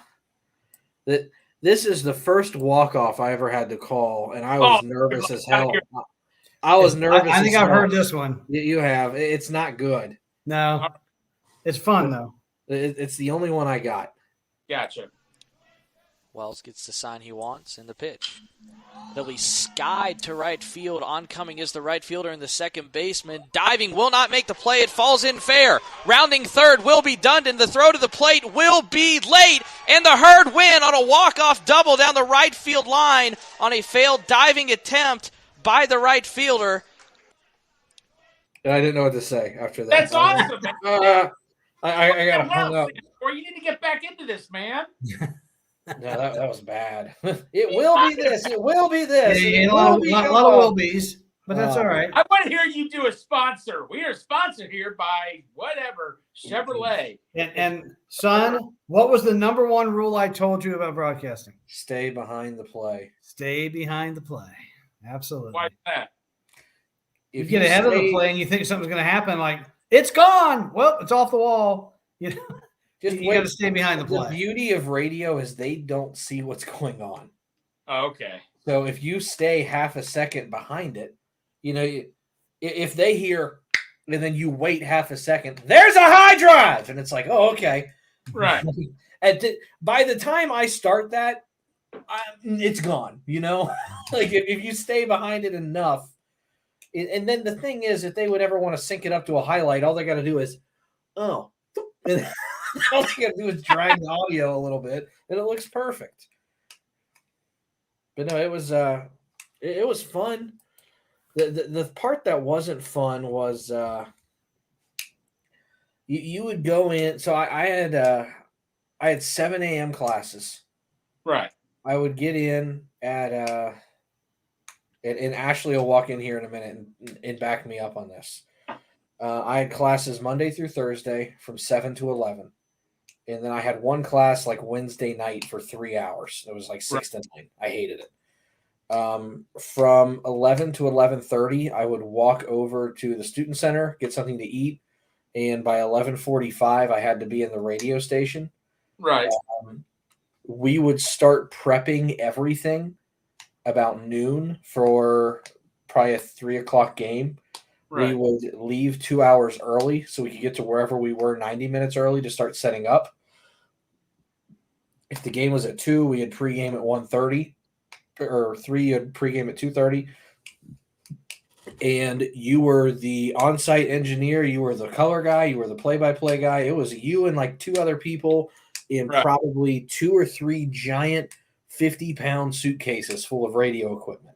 This is the first walk-off I ever had to call, and I was nervous as hell. I was nervous. I think I've heard this one. You have. It's not good. No. It's fun, though. It's the only one I got. Gotcha. Wells gets the sign he wants in the pitch. He'll be skied to right field. Oncoming is the right fielder and the second baseman. Diving will not make the play. It falls in fair. Rounding third will be Dundon. The throw to the plate will be late. And the Herd win on a walk-off double down the right field line on a failed diving attempt by the right fielder. I didn't know what to say after that. That's awesome, man. I got hung up. Or you need to get back into this, man. No, that was bad. It will be this. It will be this. Yeah, a lot of will be's, but that's all right. I want to hear you do a sponsor. We are sponsored here by whatever, Chevrolet. And son, what was the number one rule I told you about broadcasting? Stay behind the play. Stay behind the play. Absolutely. Why that? You get ahead of the play and you think something's going to happen, like, it's gone. Well, it's off the wall. You know. You got to stay behind the play. The beauty of radio is they don't see what's going on. Oh, okay. So if you stay half a second behind it, if they hear and then you wait half a second, there's a high drive, and it's like, oh, okay, right. By the time I start that, it's gone. Like if you stay behind it enough, and then the thing is, if they would ever want to sync it up to a highlight, all they got to do is, oh. And all they got to do is drag the audio a little bit, and it looks perfect. But no, it was fun. The part that wasn't fun was you would go in. So I had 7 a.m. classes. Right. I would get in at and Ashley will walk in here in a minute and back me up on this. I had classes Monday through Thursday from 7 to 11. And then I had one class like Wednesday night for 3 hours. It was like 6 to 9. I hated it. From 11 to 11:30, I would walk over to the student center, get something to eat. And by 11:45, I had to be in the radio station. Right. We would start prepping everything about noon for probably a 3 o'clock game. Right. We would leave 2 hours early so we could get to wherever we were 90 minutes early to start setting up. If the game was at 2, we had pregame at 1:30, or 3, you had pregame at 2:30. And you were the on-site engineer, you were the color guy, you were the play-by-play guy. It was you and like 2 other people in probably 2 or 3 giant 50-pound suitcases full of radio equipment.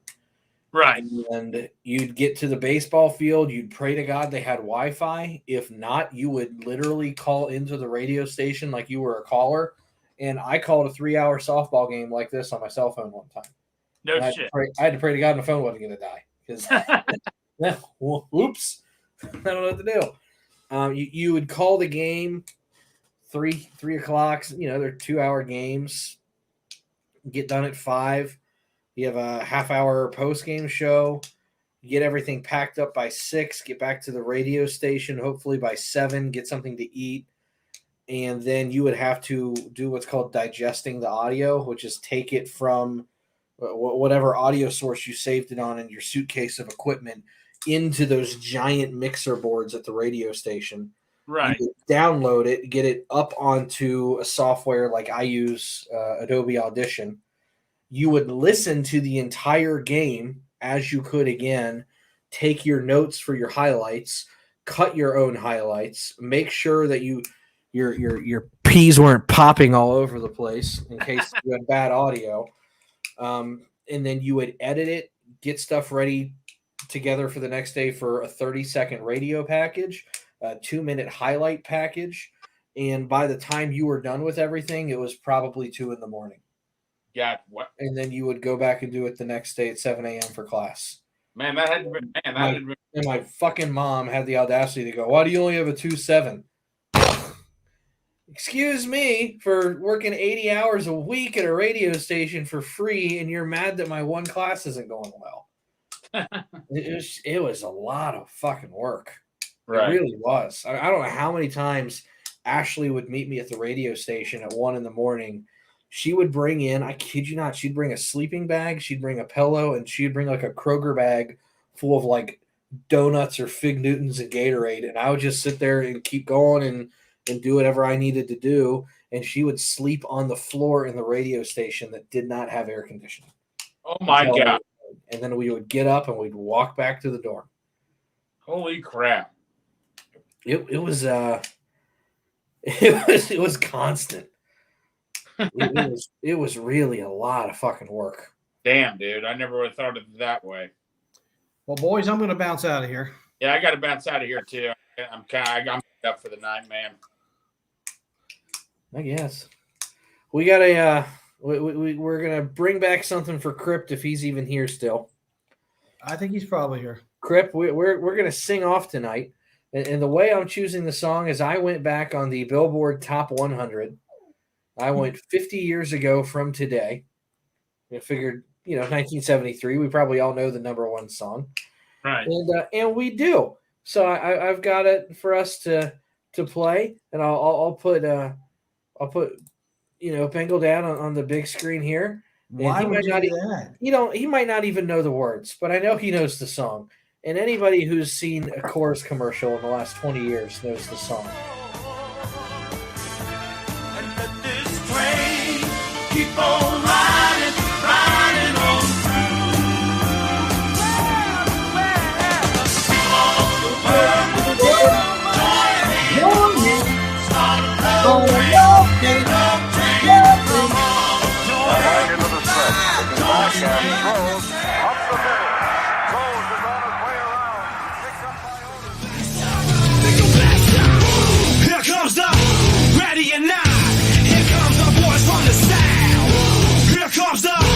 Right. And you'd get to the baseball field, you'd pray to God they had Wi-Fi. If not, you would literally call into the radio station like you were a caller. And I called a 3-hour softball game like this on my cell phone one time. No shit. I had to pray to God my phone wasn't going to die. Because, oops, I don't know what to do. You would call the game 3 o'clock. They're 2-hour games. Get done at 5. You have a half-hour post-game show. You get everything packed up by 6. Get back to the radio station, hopefully by 7. Get something to eat. And then you would have to do what's called digesting the audio, which is take it from whatever audio source you saved it on in your suitcase of equipment into those giant mixer boards at the radio station. Right. You would download it, get it up onto a software like I use, Adobe Audition. You would listen to the entire game as you could again, take your notes for your highlights, cut your own highlights, make sure that your peas weren't popping all over the place in case you had bad audio. And then you would edit it, get stuff ready together for the next day for a 30-second radio package, a 2-minute highlight package. And by the time you were done with everything, it was probably 2 a.m. Yeah. What? And then you would go back and do it the next day at 7 a.m. for class. Man, that had been, And my fucking mom had the audacity to go, "Why do you only have a 2.7?" Excuse me for working 80 hours a week at a radio station for free, and you're mad that my one class isn't going well. It was a lot of fucking work. Right. It really was. I don't know how many times Ashley would meet me at the radio station at 1 a.m. She would bring in, I kid you not, she'd bring a sleeping bag, she'd bring a pillow, and she'd bring like a Kroger bag full of like donuts or Fig Newtons and Gatorade. And I would just sit there and keep going and do whatever I needed to do. And she would sleep on the floor in the radio station that did not have air conditioning. Oh my God. And then we would get up and we'd walk back to the dorm. Holy crap. It was constant. It was really a lot of fucking work. Damn, dude. I never would have thought of it that way. Well, boys, I'm going to bounce out of here. Yeah, I got to bounce out of here too. I'm up for the night, man. I guess we got a we're gonna bring back something for Crypt if he's even here still. I think he's probably here. Crypt, we're gonna sing off tonight, and the way I'm choosing the song is I went back on the Billboard Top 100. I went 50 years ago from today. I figured, 1973. We probably all know the number one song, right? And we do. So I've got it for us to play, and I'll put Bengal Dad on the big screen here. And Why would you do that? He might not even know the words, but I know he knows the song. And anybody who's seen a Coors commercial in the last 20 years knows the song. Keep on riding, riding on through. All the world, join me. Start a walking up train from all Right into the stretch. Looking back and throws up the middle. Throws is on his way around. Picked up by Here comes the ready or not. Here comes the boys from the south. Here comes the